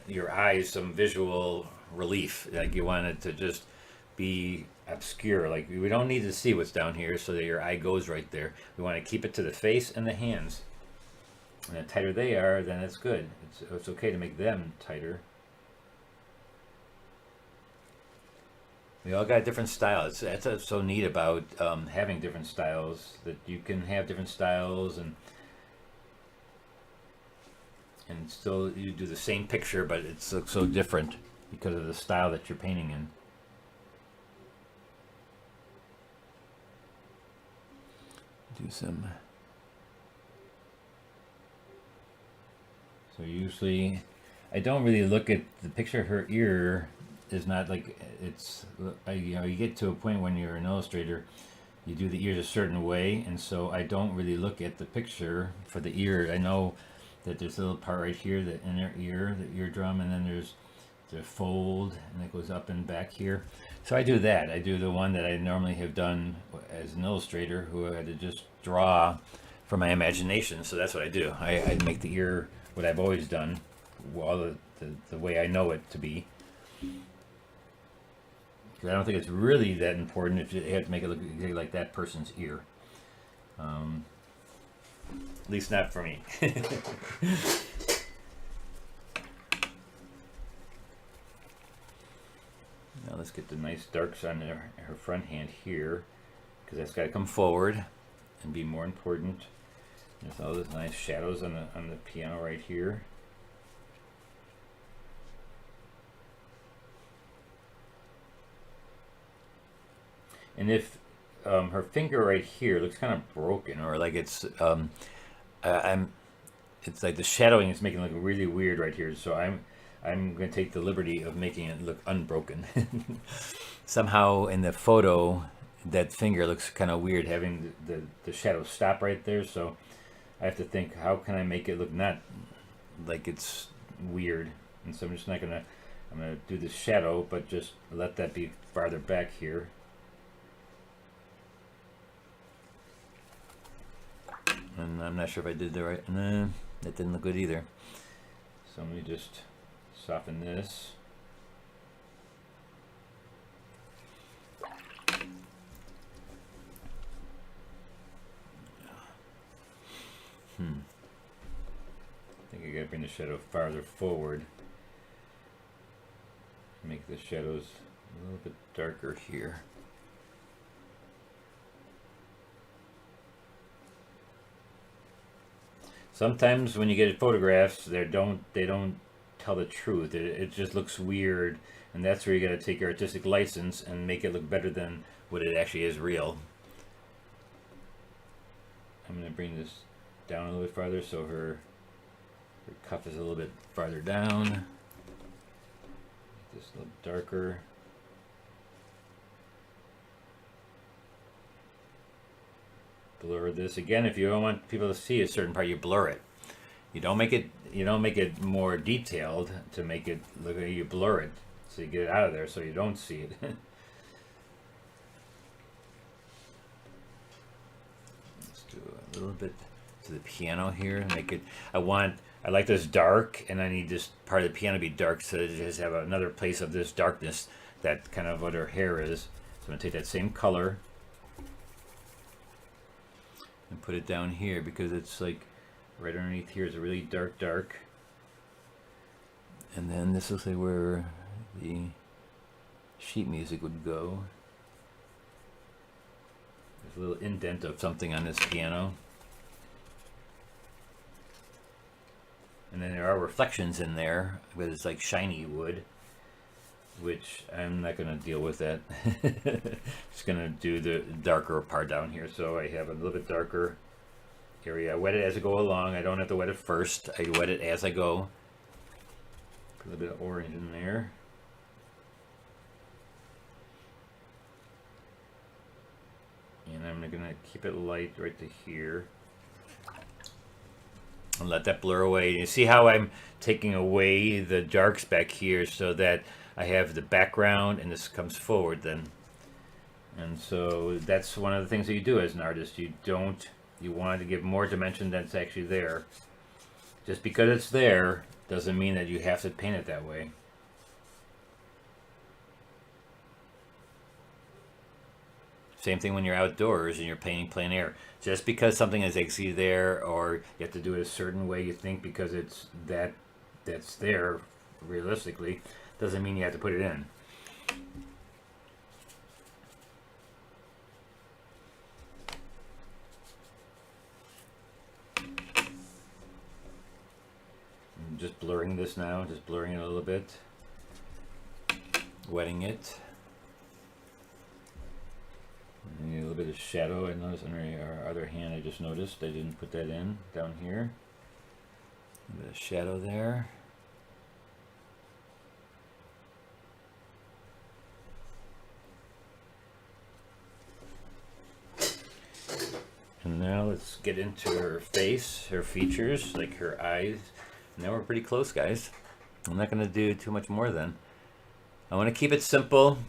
Speaker 1: your eyes some visual relief. Like you want it to just be obscure. Like we don't need to see what's down here, so that your eye goes right there. We want to keep it to the face and the hands. And the tighter they are, then it's good. It's okay to make them tighter. We all got different styles. That's what's so neat about having different styles, that you can have different styles and still you do the same picture, but it's so different because of the style that you're painting in. Do some. So usually, I don't really look at the picture. Her ear is not like it's. You get to a point when you're an illustrator, you do the ears a certain way, and so I don't really look at the picture for the ear. I know that there's a little part right here, the inner ear, the eardrum, and then there's the fold, and it goes up and back here. So I do that. I do the one that I normally have done as an illustrator, who had to just draw from my imagination. So that's what I do. I make the ear what I've always done, well, the way I know it to be. Because I don't think it's really that important if you have to make it look exactly like that person's ear. At least not for me. Now let's get the nice darks on her front hand here, because that's got to come forward and be more important. There's all those nice shadows on the piano right here. And if her finger right here looks kind of broken, or like it's like the shadowing is making it look really weird right here. So I'm going to take the liberty of making it look unbroken. Somehow in the photo, that finger looks kind of weird, having the shadow stop right there. So I have to think, how can I make it look not like it's weird? And so I'm just not gonna, I'm gonna do the shadow, but just let that be farther back here. And I'm not sure if I did the right, no, that didn't look good either. So let me just Soften this. I think I gotta bring the shadow farther forward. Make the shadows a little bit darker here. Sometimes when you get photographs, they don't tell the truth. It just looks weird, and that's where you got to take your artistic license and make it look better than what it actually is real. I'm going to bring this down a little bit farther so her cuff is a little bit farther down. Make this a little darker. Blur this again. If you don't want people to see a certain part, you blur it. You don't make it more detailed to make it look like you blur it, so you get it out of there so you don't see it. Let's do a little bit to the piano here. Make it. I like this dark, and I need this part of the piano to be dark, so it just have another place of this darkness. That kind of what her hair is. So I'm gonna take that same color and put it down here, because it's like right underneath here is a really dark, and then this looks like where the sheet music would go. There's a little indent of something on this piano, and then there are reflections in there, but it's like shiny wood, which I'm not going to deal with that. Just going to do the darker part down here. So I have a little bit darker area. I wet it as I go along. I don't have to wet it first. I wet it as I go. Put a little bit of orange in there. And I'm going to keep it light right to here. And let that blur away. You see how I'm taking away the darks back here so that I have the background and this comes forward then. And so that's one of the things that you do as an artist. You want to give more dimension that's actually there. Just because it's there doesn't mean that you have to paint it that way. Same thing when you're outdoors and you're painting plein air. Just because something is actually there, or you have to do it a certain way you think because it's that's there realistically, doesn't mean you have to put it in. I'm just blurring this now, just blurring it a little bit, wetting it. And a little bit of shadow. I noticed on our other hand, I just noticed I didn't put that in down here. A bit of shadow there. And now let's get into her face, her features, like her eyes. Now we're pretty close, guys. I'm not going to do too much more then. I want to keep it simple.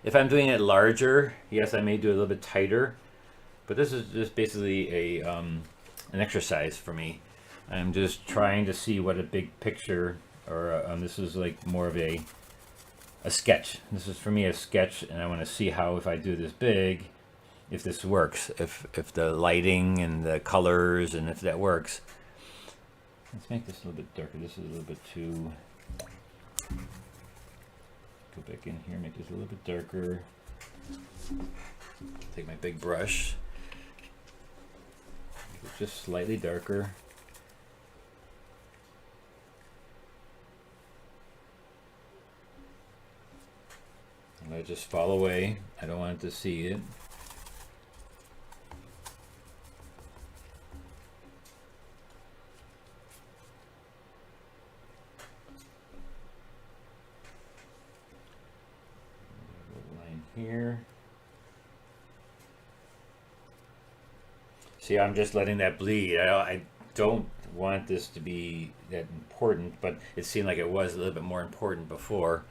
Speaker 1: If I'm doing it larger, yes, I may do it a little bit tighter. But this is just basically an exercise for me. I'm just trying to see what a big picture, or this is like more of a sketch. This is for me a sketch, and I want to see how, if I do this big, if this works, if the lighting and the colors, and if that works. Let's make this a little bit darker. This is a little bit too. Go back in here, make this a little bit darker. Take my big brush, make it just slightly darker. And let it just fall away. I don't want it to see it. Here. See, I'm just letting that bleed. I don't want this to be that important, but it seemed like it was a little bit more important before.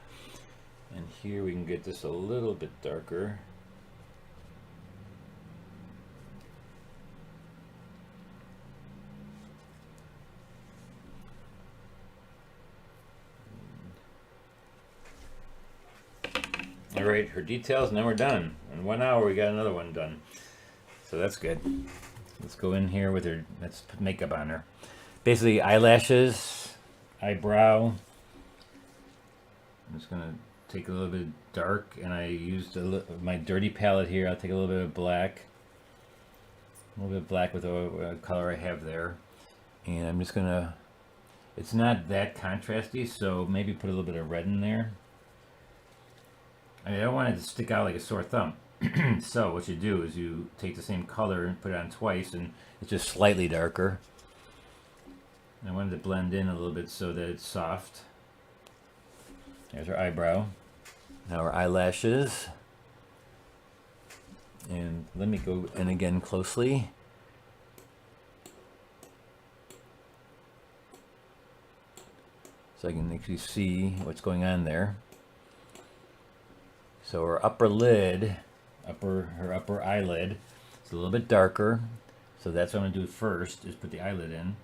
Speaker 1: And here we can get this a little bit darker. separate her details, and then we're done. In 1 hour, we got another one done. So that's good. Let's go in here with her. Let's put makeup on her. Basically, eyelashes, eyebrow. I'm just gonna take a little bit dark, and I used my dirty palette here. I'll take a little bit of black, with the color I have there, and I'm just gonna. It's not that contrasty, so maybe put a little bit of red in there. I don't want it to stick out like a sore thumb. So what you do is you take the same color and put it on twice, and it's just slightly darker. I wanted to blend in a little bit so that it's soft. There's her eyebrow. Now our eyelashes. And let me go in again closely. So I can actually see what's going on there. So her upper lid, her upper eyelid, is a little bit darker. So that's what I'm gonna do first, is put the eyelid in.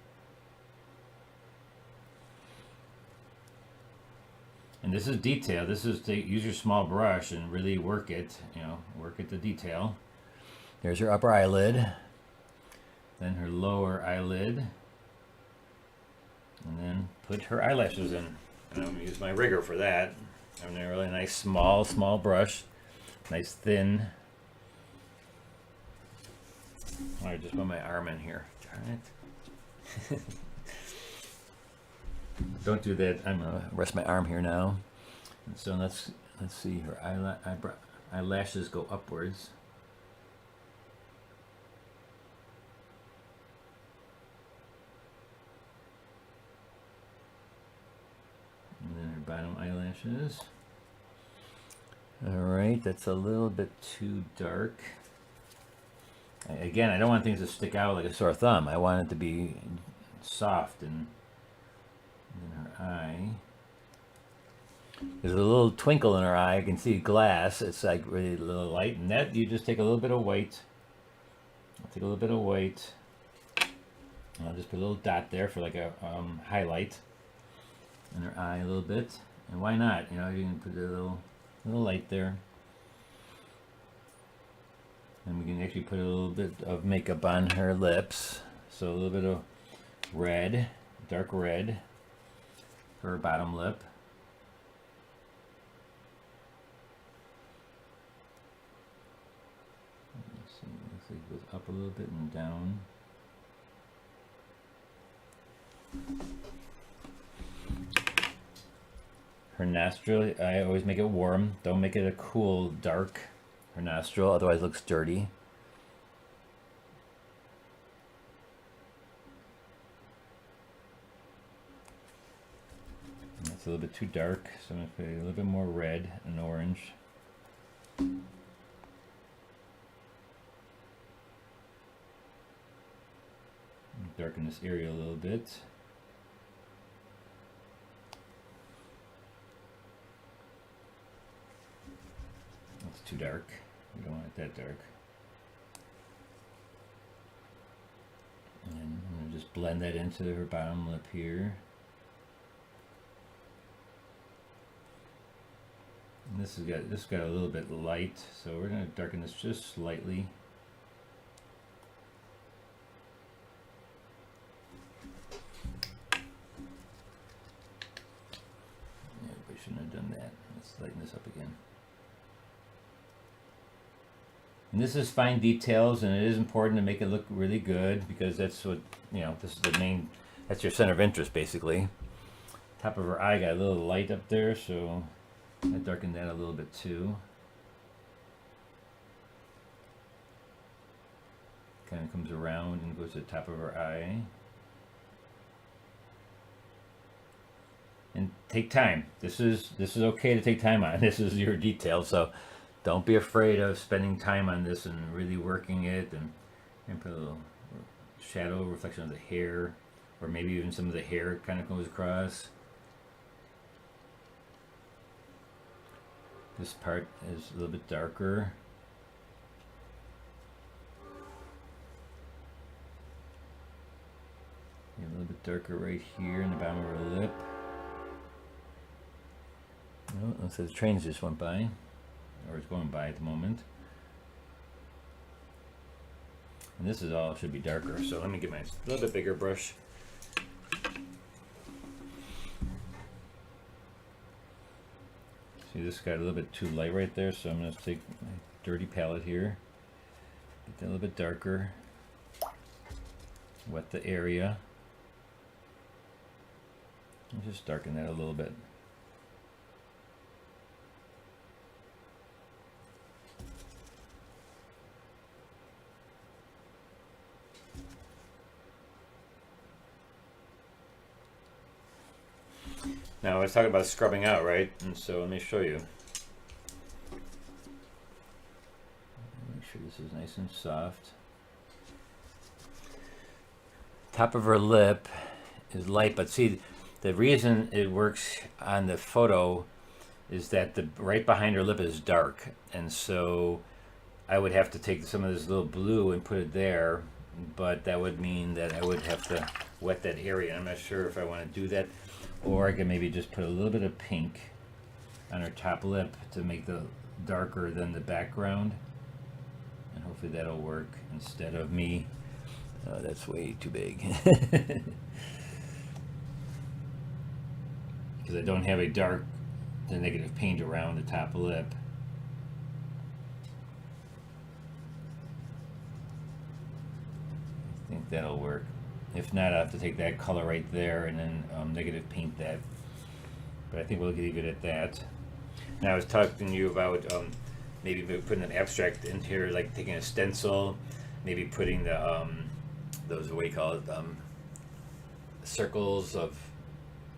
Speaker 1: And this is detail. This is to use your small brush and really work it, work at the detail. There's her upper eyelid, then her lower eyelid, and then put her eyelashes in. And I'm gonna use my rigger for that. I'm gonna really nice small brush, nice thin. I just put my arm in here. Darn it. Don't do that. I'm gonna rest my arm here now. And so let's see. Her eyelashes go upwards. And then her bottom eyelashes. All right, that's a little bit too dark. Again, I don't want things to stick out like a sore thumb. I want it to be soft and in her eye. There's a little twinkle in her eye. I can see glass. It's like really a little light. And that you just take a little bit of white. I'll take a little bit of white. And I'll just put a little dot there for like a highlight in her eye a little bit. And why not? You can put a little light there. And we can actually put a little bit of makeup on her lips. So a little bit of red, dark red, for her bottom lip. Let's see, looks like it goes up a little bit and down. Her nostril, I always make it warm. Don't make it a cool, dark, her nostril, otherwise it looks dirty. That's a little bit too dark, so I'm going to put a little bit more red and orange. Darken this area a little bit. That's too dark. We don't want it that dark. And I'm going to just blend that into her bottom lip here. And this has got a little bit light, so we're going to darken this just slightly. Yeah, we shouldn't have done that. Let's lighten this up again. And this is fine details, and it is important to make it look really good, because that's what, this is the main, that's your center of interest basically. Top of her eye got a little light up there, so I darkened that a little bit too. Kind of comes around and goes to the top of her eye. And take time. This is okay to take time on. This is your detail, so don't be afraid of spending time on this and really working it, and put a little shadow reflection of the hair, or maybe even some of the hair kind of goes across. This part is a little bit darker. A little bit darker right here in the bottom of her lip. Oh, looks like the trains just went by. or is going by at the moment. And this is all should be darker, so let me get my little bit bigger brush. See, this got a little bit too light right there, so I'm going to take my dirty palette here, get that a little bit darker, wet the area, and just darken that a little bit. Now I was talking about scrubbing out, right? And so let me show you. Make sure this is nice and soft. Top of her lip is light, but see, the reason it works on the photo is that the right behind her lip is dark, and so I would have to take some of this little blue and put it there, but that would mean that I would have to wet that area. I'm not sure if I want to do that. Or I can maybe just put a little bit of pink on her top lip to make the darker than the background. And hopefully that'll work instead of me. Oh, that's way too big. Because I don't have a the negative paint around the top lip. I think that'll work. If not, I'll have to take that color right there and then negative paint that. But I think we'll leave it at that. Now I was talking to you about maybe putting an abstract in here, like taking a stencil, maybe putting the those, what do you call it, circles of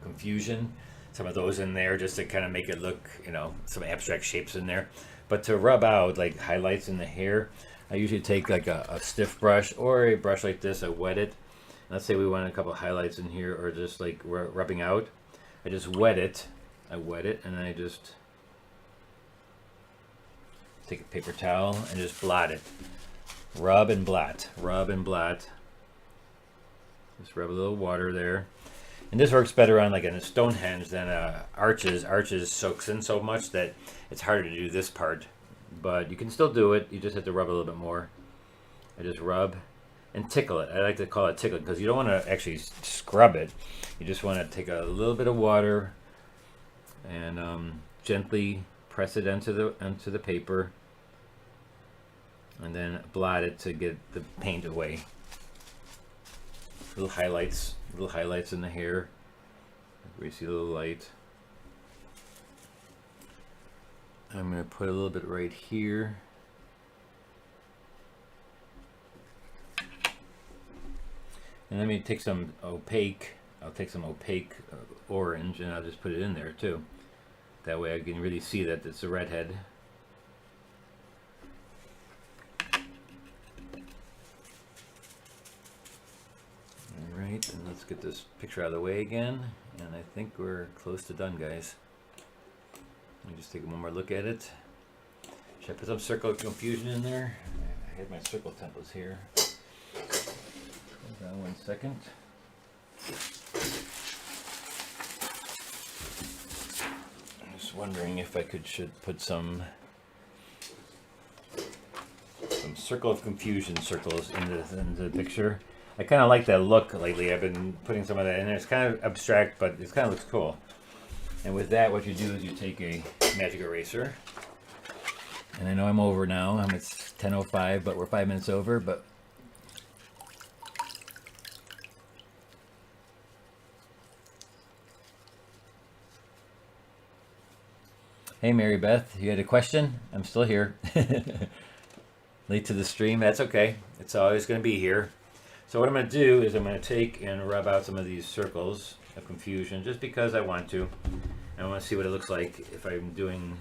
Speaker 1: confusion, some of those in there just to kind of make it look, you know, some abstract shapes in there. But to rub out like highlights in the hair, I usually take like a stiff brush or a brush like this, I wet it. Let's say we want a couple highlights in here, or just like rubbing out. I just wet it. I wet it, and then I just take a paper towel and just blot it. Rub and blot. Rub and blot. Just rub a little water there. And this works better on like a Stonehenge than arches. Arches soaks in so much that it's harder to do this part. But you can still do it. You just have to rub a little bit more. I just rub and tickle it. I like to call it tickle because you don't want to actually scrub it. You just want to take a little bit of water and gently press it onto the paper, and then blot it to get the paint away. Little highlights in the hair. We see a little light. I'm going to put a little bit right here. And let me take some opaque, I'll take some opaque orange and I'll just put it in there too. That way I can really see that it's a redhead. Alright, and let's get this picture out of the way again. And I think we're close to done, guys. Let me just take one more look at it. Should I put some circle of confusion in there? I have my circle templates here. Hold on 1 second. I'm just wondering if I should put some circle of confusion circles into the picture. I kind of like that look lately. I've been putting some of that in there. It's kind of abstract, but it kind of looks cool. And with that, what you do is you take a magic eraser. And I know I'm over now. It's 10:05, but we're 5 minutes over. But hey, Mary Beth, you had a question? I'm still here. Late to the stream. That's okay. It's always going to be here. So what I'm going to do is I'm going to take and rub out some of these circles of confusion just because I want to. And I want to see what it looks like if I'm doing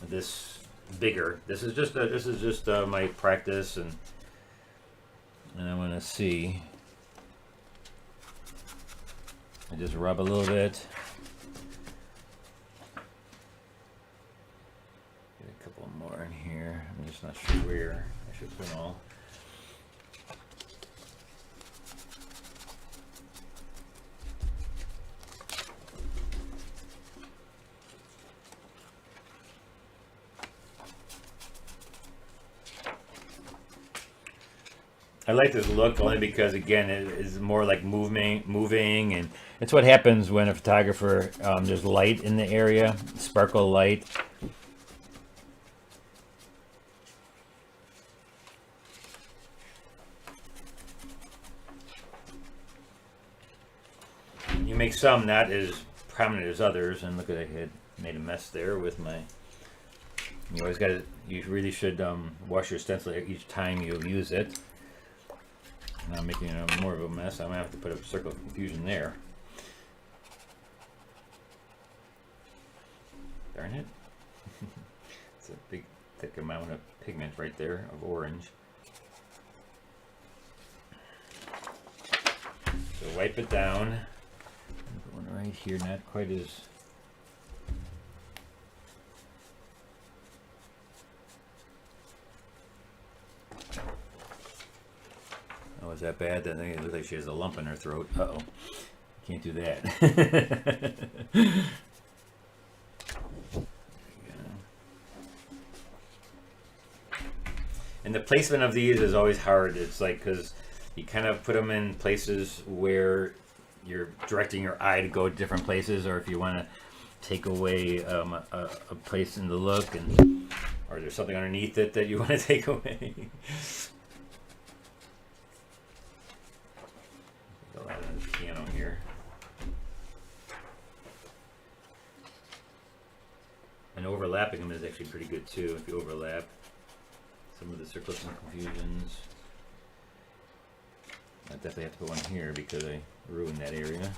Speaker 1: this bigger. This is just my practice, and I want to see. I just rub a little bit. Get a couple more in here. I'm just not sure where I should put them all. I like this look only because, again, it is more like moving, and it's what happens when a photographer, there's light in the area, sparkle light. You make some not as prominent as others, and look at I had made a mess there with my. You always got to. You really should wash your stencil each time you use it. Now I'm making more of a mess. I'm gonna have to put a circle of confusion there. Darn it! It's a big, thick amount of pigment right there of orange. So wipe it down. Put one right here, not quite as. Oh, is that bad? Then it looks like she has a lump in her throat. Uh-oh. Can't do that. And the placement of these is always hard. It's like, because you kind of put them in places where you're directing your eye to go to different places, or if you want to take away a place in the look, and or there's something underneath it that you want to take away. A lot of the piano here. And overlapping them is actually pretty good too, if you overlap some of the circles and confusions. I definitely have to put one here because I ruined that area.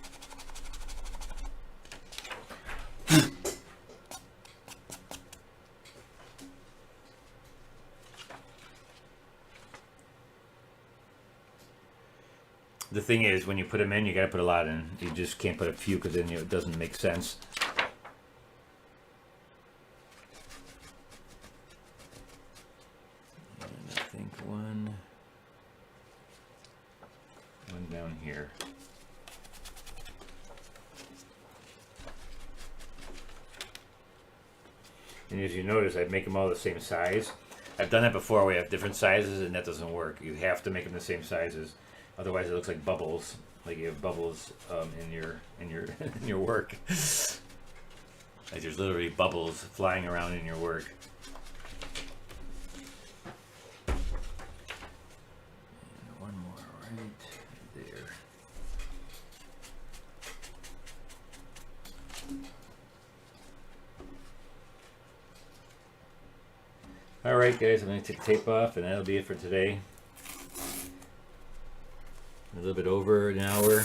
Speaker 1: The thing is, when you put them in, you gotta put a lot in. You just can't put a few because then it doesn't make sense. And I think one down here. And as you notice, I make them all the same size. I've done that before. We have different sizes, and that doesn't work. You have to make them the same sizes. Otherwise, it looks like bubbles. Like you have bubbles in your in your work. Like there's literally bubbles flying around in your work. And one more right there. All right, guys. I'm going to take the tape off, and that'll be it for today. A little bit over an hour,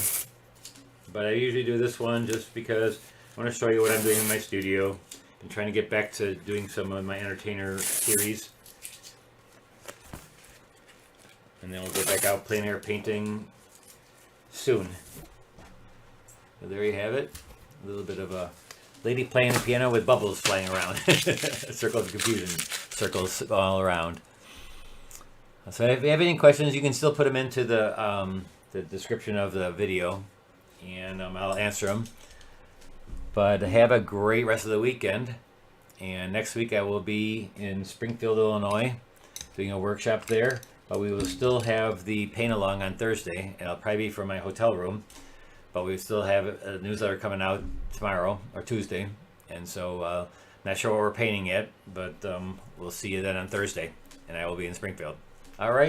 Speaker 1: but I usually do this one just because I want to show you what I'm doing in my studio. I'm trying to get back to doing some of my entertainer series, and then we'll get back out plein air painting soon. So there you have it, a little bit of a lady playing the piano with bubbles flying around. Circles of confusion, circles all around. So if you have any questions, you can still put them into the description of the video, and I'll answer them. But have a great rest of the weekend. And next week I will be in Springfield, Illinois, doing a workshop there. But we will still have the paint along on Thursday, and it'll probably be from my hotel room. But we still have a newsletter coming out tomorrow or Tuesday, and so not sure what we're painting yet, but we'll see you then on Thursday, and I will be in Springfield. All right.